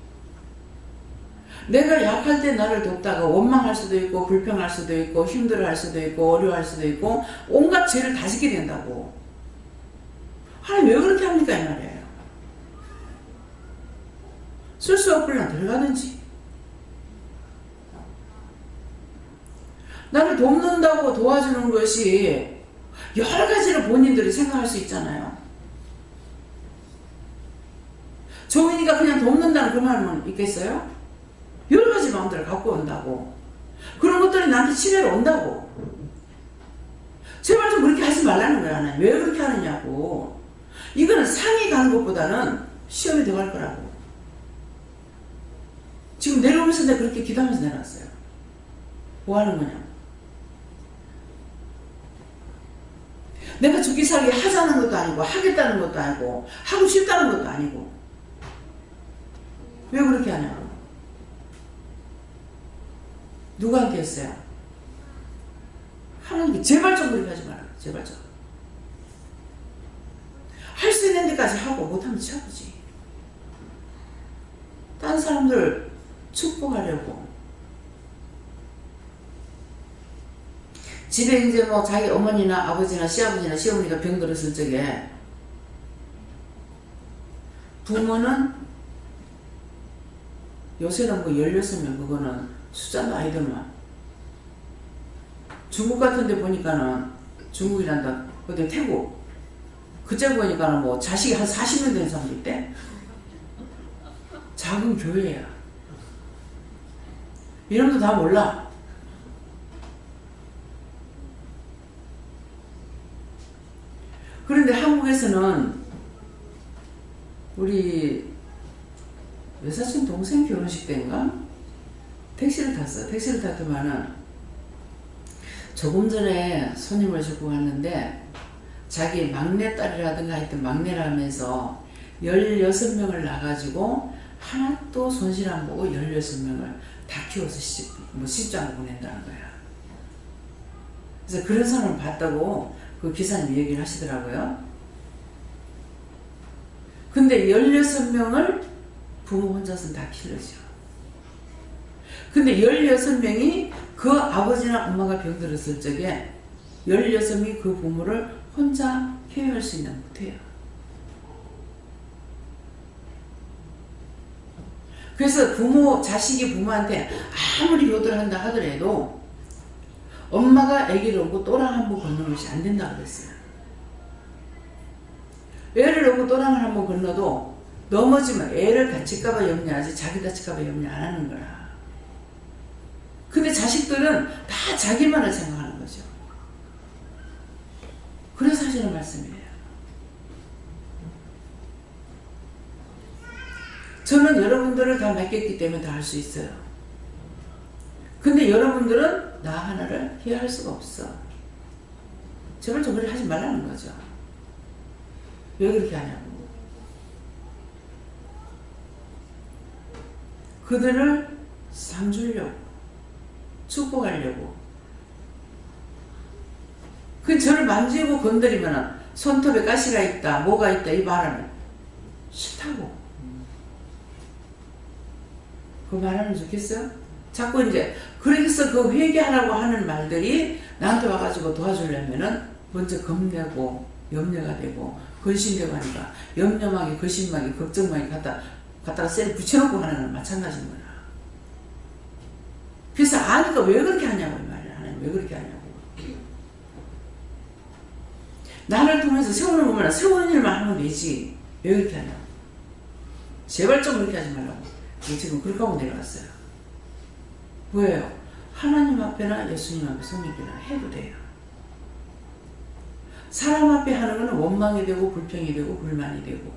내가 약할 때 나를 돕다가 원망할 수도 있고 불평할 수도 있고 힘들어할 수도 있고 어려워할 수도 있고 온갖 죄를 다 짓게 된다고. 하나님 왜 그렇게 합니까 이 말이에요. 쓸 수 없으면 들어가든지. 나를 돕는다고 도와주는 것이 여러 가지를 본인들이 생각할 수 있잖아요. 종이니까 그냥 돕는다는 그 말은 있겠어요? 여러 가지 마음들을 갖고 온다고. 그런 것들이 나한테 치매로 온다고. 제발 좀 그렇게 하지 말라는 거야. 하나님. 왜 그렇게 하느냐고. 이거는 상이 가는 것보다는 시험이 들어갈 거라고. 지금 내려오면서 내가 그렇게 기도하면서 내려왔어요. 뭐 하는 거냐. 내가 죽기 살기 하자는 것도 아니고 하겠다는 것도 아니고 하고 싶다는 것도 아니고 왜 그렇게 하냐고. 누구한테 했어요? 하나님께 제발 좀 그렇게 하지 마라. 제발 좀. 할 수 있는 데까지 하고 못하면 쳐보지. 다른 사람들 축복하려고. 집에 이제 뭐 자기 어머니나 아버지나 시아버지나 시어머니가 병들었을 적에 부모는 요새는 뭐 16명 그거는 숫자도 아니더만. 중국 같은 데 보니까는 중국이란다. 어디 태국. 그때 보니까는 뭐 자식이 한 40명 되는 사람도 있대. 작은 교회야. 이름도 다 몰라. 그런데 한국에서는 우리 외사촌 동생 결혼식 때인가? 택시를 탔어. 택시를 탔더만은 조금 전에 손님을 싣고 왔는데 자기 막내딸이라든가 하여튼 막내라면서 16명을 낳아가지고 하나도 손실 안 보고 16명을 다 키워서 시집장을 보낸다는 거야. 그래서 그런 사람을 봤다고 그 기사님이 얘기를 하시더라고요. 근데 16명을 부모 혼자서는 다 키우죠. 근데 16명이 그 아버지나 엄마가 병들었을 적에 16명이 그 부모를 혼자 케어할 수 있는 못해요. 그래서 자식이 부모한테 아무리 효도를 한다 하더라도 엄마가 아기를 업고 또랑 한번 걷는 것이 안 된다고 그랬어요. 애를 업고 또랑을 한번 건너도 넘어지면 애를 다칠까봐 염려하지 자기 다칠까봐 염려 안 하는 거라. 근데 자식들은 다 자기만을 생각하는 거죠. 그래서 하시는 말씀이에요. 저는 여러분들을 다 맡겼기 때문에 다 할 수 있어요. 근데 여러분들은 나 하나를 해할 수가 없어. 제발 좀 그렇게 하지 말라는 거죠. 왜 그렇게 하냐고. 그들을 상 주려고, 축복하려고. 그 저를 만지고 건드리면 손톱에 가시가 있다, 뭐가 있다 이 말하면 싫다고. 그 말하면 좋겠어요? 자꾸 이제 그래서 그 회개하라고 하는 말들이 나한테 와가지고 도와주려면은 먼저 겁내고 염려가 되고 근심되고 하니까 염려막이 근심막이 걱정막이 갖다가 셀 붙여놓고 하는 건 마찬가지인 거야. 그래서 아니까 왜 그렇게 하냐고 이 말이야. 하나님 왜 그렇게 하냐고. 나를 통해서 세우는 거면 세우는 일만 하면 되지. 왜 그렇게 하냐고. 제발 좀 그렇게 하지 말라고. 지금 그렇게 하고 내려왔어요. 뭐예요? 하나님 앞에나 예수님 앞에 성령께나 해도 돼요. 사람 앞에 하는 거는 원망이 되고 불평이 되고 불만이 되고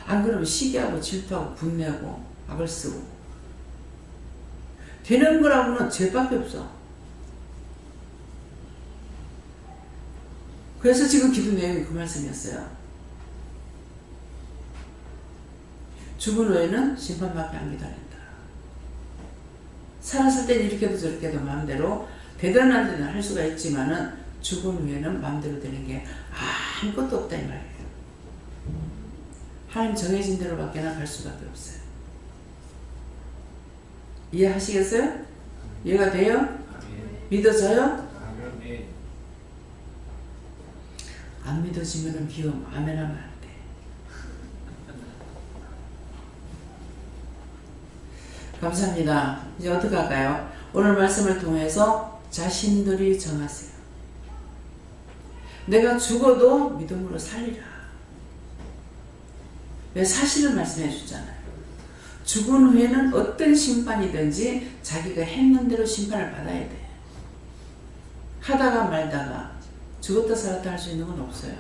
안 그러면 시기하고 질투하고 분내하고 악을 쓰고 되는 거라고는 죄밖에 없어. 그래서 지금 기도 내용이 그 말씀이었어요. 죽은 후에는 심판밖에 안 기다린다. 살았을 땐 이렇게도 저렇게도 마음대로 대단한 데는 할 수가 있지만은 죽은 후에는 마음대로 되는 게 아무것도 없다 이 말이에요. 하나님 정해진 대로밖에 갈 수밖에 없어요. 이해하시겠어요? 이해가 돼요? 믿어져요? 안 믿어지면은 비움 아멘 하면 안 돼. 감사합니다. 이제 어떻게 할까요? 오늘 말씀을 통해서 자신들이 정하세요. 내가 죽어도 믿음으로 살리라. 왜 사실을 말씀해 주잖아요. 죽은 후에는 어떤 심판이든지 자기가 했는 대로 심판을 받아야 돼. 하다가 말다가 죽었다 살았다 할 수 있는 건 없어요.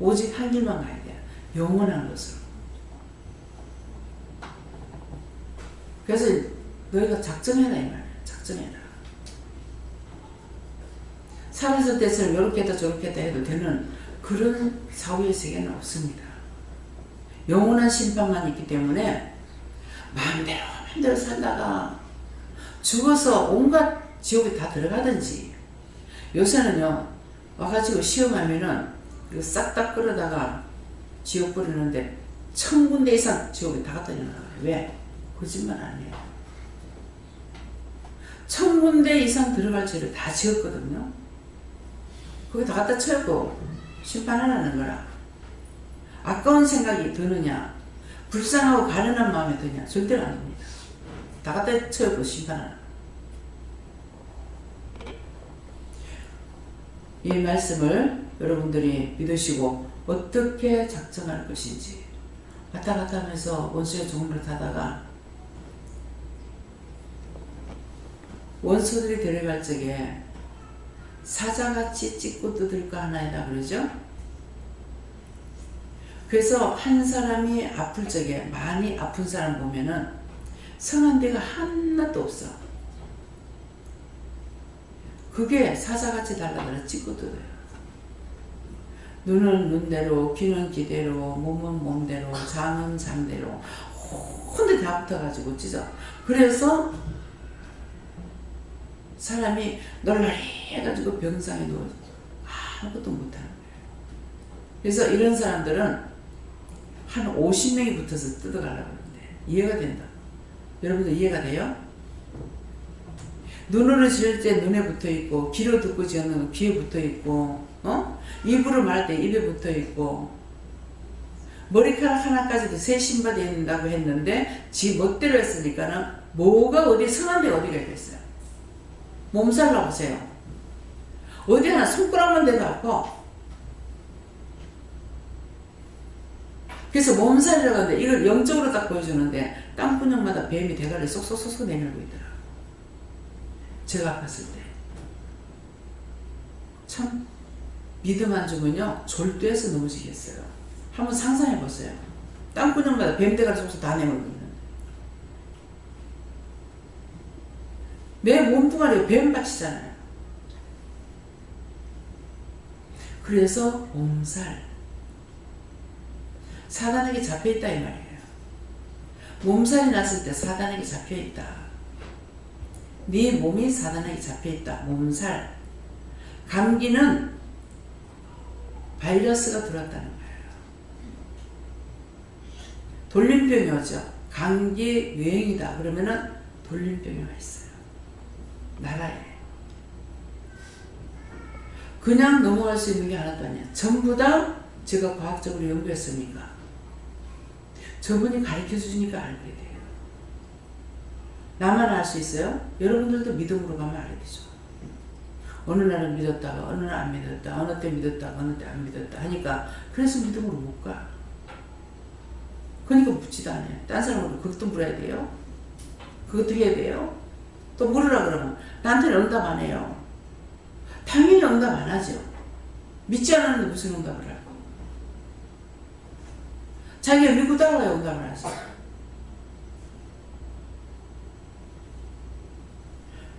오직 한 길만 가야 돼요. 영원한 것으로. 그래서 너희가 작정해라 이 말이에요. 작정해라. 살았을 때처럼 이렇게 했다 저렇게 했다 해도 되는 그런 사후의 세계는 없습니다. 영원한 심판만 있기 때문에 마음대로 살다가 죽어서 온갖 지옥에 다 들어가든지, 요새는요 와가지고 시험하면은 이거 싹 다 끌어다가 지옥 뿌리는데 1000군데 이상 지옥에 다 갖다 놓아요. 왜? 거짓말 안 해요. 1000군데 이상 들어갈 죄를 다 지었거든요. 거기 다 갖다 쳐고 심판하라는 거라. 아까운 생각이 드느냐, 불쌍하고 가련한 마음이 드냐? 절대로 안 됩니다. 다 갖다 쳐고 심판하라. 이 말씀을 여러분들이 믿으시고 어떻게 작정할 것인지 왔다 갔다 하면서 원수의 종을 타다가 원수들이 데려갈 적에 사자같이 찢고 뜯을까 하나이다 그러죠. 그래서 한 사람이 아플 적에 많이 아픈 사람 보면은 성한 데가 하나도 없어. 그게 사자같이 달라들어 찢고 뜯어요. 눈은 눈대로, 귀는 귀대로, 몸은 몸대로, 장은 장대로 혼자 다 붙어가지고 찢어. 그래서 사람이 널널히 해가지고 병상에 누워서 아무것도 못하는 거예요. 그래서 이런 사람들은 한 50명이 붙어서 뜯어가려고 하는데 이해가 된다. 여러분들 이해가 돼요? 눈으로 지을 때 눈에 붙어있고, 귀로 듣고 지으면 귀에 붙어있고, 입으로 말 때 입에 붙어있고, 머리카락 하나까지도 새 신발이 된다고 했는데 지 멋대로 했으니까는 뭐가 어디 성한 데가 어디가 있겠어요. 몸살 나보세요. 어디 하나 손가락만 대도 아파. 그래서 몸살이라고 하는데 이걸 영적으로 딱 보여주는데 땀구녕마다 뱀이 대가리를 쏙쏙쏙 내밀고 있더라. 제가 아팠을 때. 참 믿음 안 주면요 졸도해서 넘어지겠어요. 한번 상상해 보세요. 땀구녕마다 뱀 대가리 쏙쏙 다 내밀고 있는데 내 몸뚱아리가 뱀밭이잖아요. 그래서 몸살, 사단에게 잡혀있다 이 말이에요. 몸살이 났을 때 사단에게 잡혀있다. 네 몸이 사단에게 잡혀있다. 몸살. 감기는 바이러스가 들어왔다는 거예요. 돌림병이 오죠. 감기 유행이다 그러면은 돌림병이 와 있어요. 나라에. 그냥 넘어갈 수 있는 게 하나도 아니야. 전부 다 제가 과학적으로 연구했으니까 저분이 가르쳐 주시니까 알게 돼요. 나만 알 수 있어요? 여러분들도 믿음으로 가면 알게 되죠. 어느 날은 믿었다가 어느 날 안 믿었다, 어느 때 믿었다가 어느 때 안 믿었다 하니까 그래서 믿음으로 못 가. 그러니까 묻지도 않아요. 딴 사람으로 그것도 물어야 돼요. 그것도 해야 돼요. 또 물으라 그러면 나한테는 응답 안 해요. 당연히 응답 안 하죠. 믿지 않았는데 무슨 응답을 할까? 자기가 믿고 따라가야 응답을 하죠.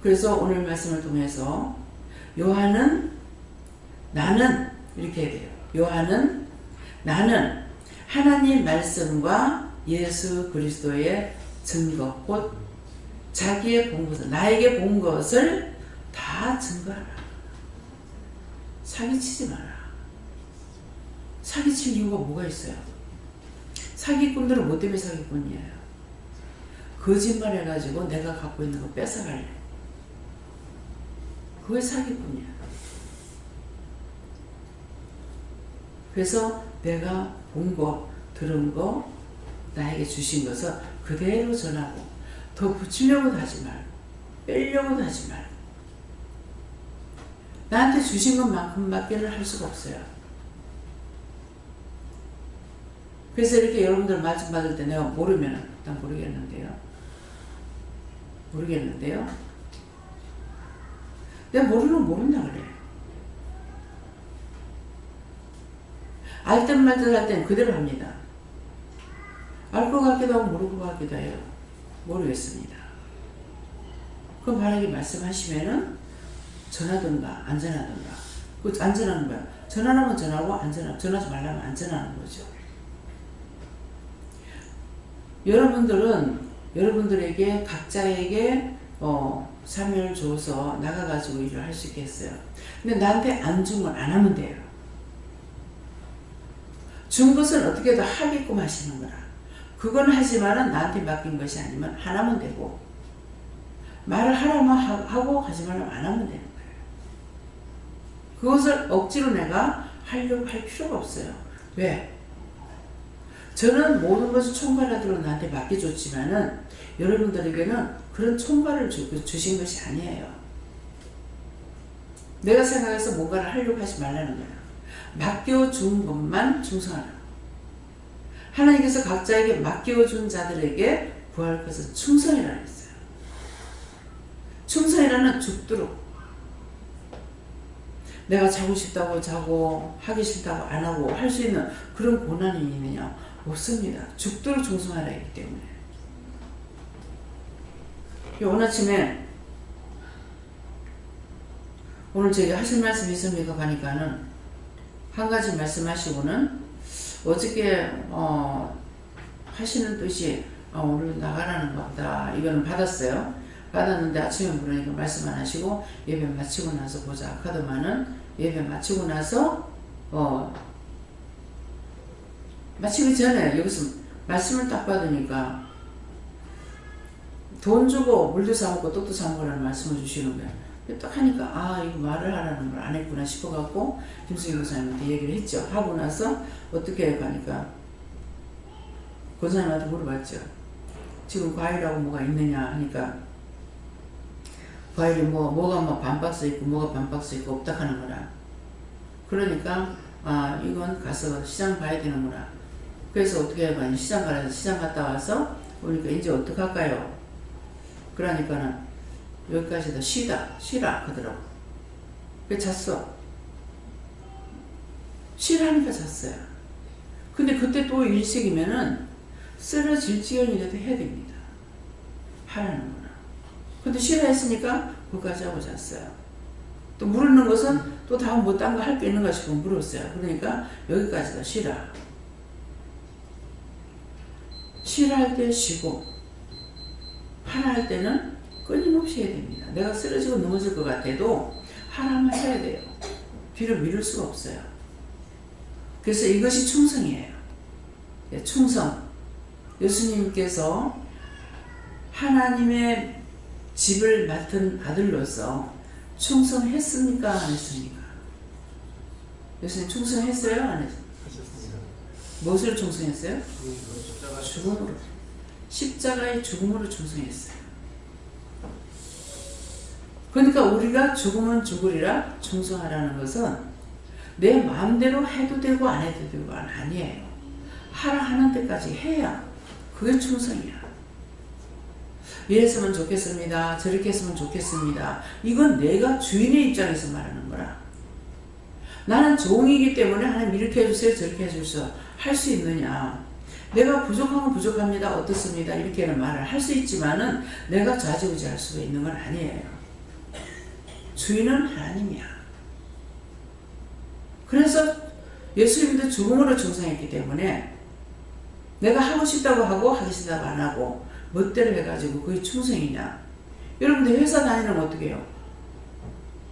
그래서 오늘 말씀을 통해서 요한은 나는 이렇게 해야 돼요. 요한은 나는 하나님 말씀과 예수 그리스도의 증거 곧 자기의 본 것을, 나에게 본 것을 다 증거하라. 사기치지 마라. 사기칠 이유가 뭐가 있어요? 사기꾼들은 뭐 때문에 사기꾼이에요? 거짓말 해가지고 내가 갖고 있는 거 뺏어갈래. 그게 사기꾼이야. 그래서 내가 본 거, 들은 거, 나에게 주신 것을 그대로 전하고 더 붙이려고도 하지 말고 빼려고도 하지 말고 나한테 주신 것만큼밖에는 할 수가 없어요. 그래서 이렇게 여러분들 말씀 받을 때 내가 모르면 난 모르겠는데요. 내가 모르면 모른다 그래. 알듯 말듯 할 때는 그대로 합니다. 알 것 같기도 하고 모를 것 같기도 해요. 모르겠습니다. 그럼 만약에 말씀하시면은 전하든가 안 전하든가. 그 안 전하는 거야. 전하라면 전하고 안 전하지 말라면 안 전하는 거죠. 여러분들에게 각자에게 사명을 줘서 나가가지고 일을 할 수 있겠어요. 근데 나한테 안 준 건 안 하면 돼요. 준 것은 어떻게든 하게끔 하시는 거라. 그건 하지만은 나한테 맡긴 것이 아니면 안 하면 되고, 말을 하라면 하고 하지 말라면 안 하면 되는 거예요. 그것을 억지로 내가 하려고 할 필요가 없어요. 왜? 저는 모든 것을 총괄하도록 나한테 맡겨줬지만은 여러분들에게는 그런 총괄을 주신 것이 아니에요. 내가 생각해서 뭔가를 하려고 하지 말라는 거야. 맡겨준 것만 충성하라. 하나님께서 각자에게 맡겨준 자들에게 구할 것은 충성이라 했어요. 충성이라는 죽도록. 내가 자고 싶다고 자고 하기 싫다고 안 하고 할 수 있는 그런 고난이 있느냐? 없습니다. 죽도록 충성하라 했기 때문에. 오늘 아침에 오늘 저기 하실 말씀 있습니까? 가니까는 한 가지 말씀하시고는 어저께 하시는 뜻이 오늘 나가라는 겁니다. 이거는 받았어요. 받았는데 아침에 물으니까 말씀 안 하시고 예배 마치고 나서 보자 하더만은 예배 마치고 나서 마치기 전에 여기서 말씀을 딱 받으니까 돈 주고 물도 사 먹고 떡도 사 먹으라는 말씀을 주시는 거예요. 딱 하니까 이거 말을 하라는 걸 안 했구나 싶어갖고 김수희 권사님한테 얘기를 했죠. 하고 나서 어떻게 해요? 하니까 권사님한테 물어봤죠. 지금 과일하고 뭐가 있느냐 하니까 과일이 뭐가 뭐 반 박스 있고 뭐가 반 박스 있고 없다 하는 거라. 그러니까 이건 가서 시장 봐야 되는구나. 그래서 어떻게 해요? 시장 가서 시장 갔다 와서 보니까 이제 어떡할까요? 그러니까는 여기까지도 쉬라 하더라고. 그래서 잤어. 쉬라니까 잤어요. 근데 그때 또 일식이면은 쓰러질 지경이라도 해야 됩니다. 하라는 거나. 근데 쉬라 했으니까 그거까지 하고 잤어요. 또 물는 것은 또 다음 뭐 딴 거 할 게 있는가 싶어 물었어요. 그러니까 여기까지도 쉬라. 쉬라 할 때 쉬고 하라 할 때는 끊임없이 해야 됩니다. 내가 쓰러지고 넘어질 것 같아도 하라면 해야 돼요. 뒤로 미룰 수가 없어요. 그래서 이것이 충성이에요. 충성. 예수님께서 하나님의 집을 맡은 아들로서 충성했습니까? 안 했습니까? 예수님 충성했어요? 안 했어요? 무엇을 충성했어요? 죽음으로. 십자가의 죽음으로 충성했어요. 그러니까 우리가 죽으면 죽으리라 충성하라는 것은 내 마음대로 해도 되고 안 해도 되고가 아니에요. 하라 하는 데까지 해야 그게 충성이야. 이랬으면 좋겠습니다. 저렇게 했으면 좋겠습니다. 이건 내가 주인의 입장에서 말하는 거라. 나는 종이기 때문에 하나님 이렇게 해주세요. 저렇게 해주세요. 할 수 있느냐. 내가 부족하면 부족합니다. 어떻습니다. 이렇게는 말을 할 수 있지만은 내가 좌지우지할 수가 있는 건 아니에요. 주인은 하나님이야. 그래서 예수님도 죽음으로 충성했기 때문에 내가 하고 싶다고 하고 하기 싫다고 안 하고 멋대로 해가지고 그게 충성이냐? 여러분들 회사 다니면 어떻게 해요?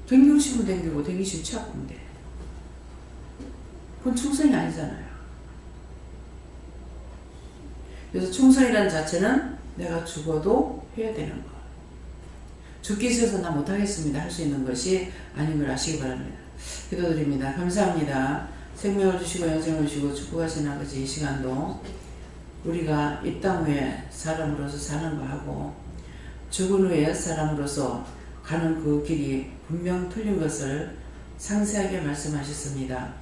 댕기고 싶으면 댕기고 댕기기 싫지 않으면 돼. 그건 충성이 아니잖아요. 그래서 충성이라는 자체는 내가 죽어도 해야 되는 거. 죽기 싫어서 나 못하겠습니다. 할 수 있는 것이 아닌 걸 아시기 바랍니다. 기도드립니다. 감사합니다. 생명을 주시고 영생을 주시고 축복하신 아버지, 이 시간도 우리가 이 땅 위에 사람으로서 사는 거 하고 죽은 후에 사람으로서 가는 그 길이 분명 틀린 것을 상세하게 말씀하셨습니다.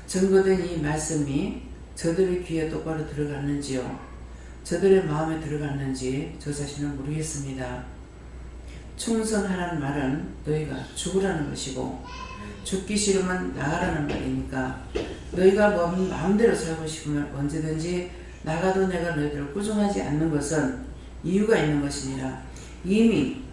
증거된 이 말씀이 저들의 귀에 똑바로 들어갔는지요, 저들의 마음에 들어갔는지 저 자신은 모르겠습니다. 충성하라는 말은 너희가 죽으라는 것이고 죽기 싫으면 나가라는 말이니까 너희가 마음대로 살고 싶으면 언제든지 나가도 내가 너희들을 꾸중하지 않는 것은 이유가 있는 것이니라. 이미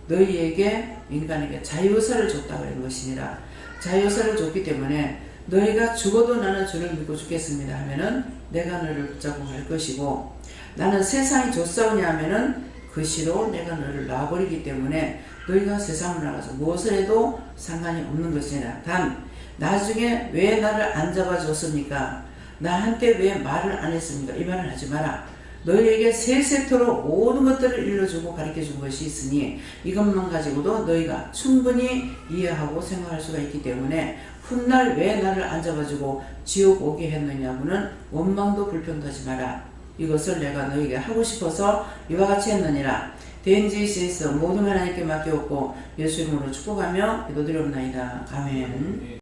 너희에게 인간에게 자유의사를 줬다고 한 것이니라. 자유의사를 줬기 때문에 너희가 죽어도 나는 주를 믿고 죽겠습니다 하면은 내가 너를 붙잡고 갈 것이고, 나는 세상이 좋사오냐 하면은 그 시로 내가 너를 놔버리기 때문에 너희가 세상을 나가서 무엇을 해도 상관이 없는 것이니라. 단 나중에 왜 나를 안 잡아줬습니까? 나한테 왜 말을 안 했습니까? 이 말을 하지 마라. 너희에게 세세토록 모든 것들을 일러주고 가르쳐준 것이 있으니 이것만 가지고도 너희가 충분히 이해하고 생각할 수가 있기 때문에 훗날 왜 나를 안 잡아주고 지옥 오게 했느냐고는 원망도 불평도 하지 마라. 이것을 내가 너희에게 하고 싶어서 이와 같이 했느니라. 대인지시에서 모든 하나님께 맡겨놓고 예수 이름으로 축복하며 기도드리옵나이다. 아멘.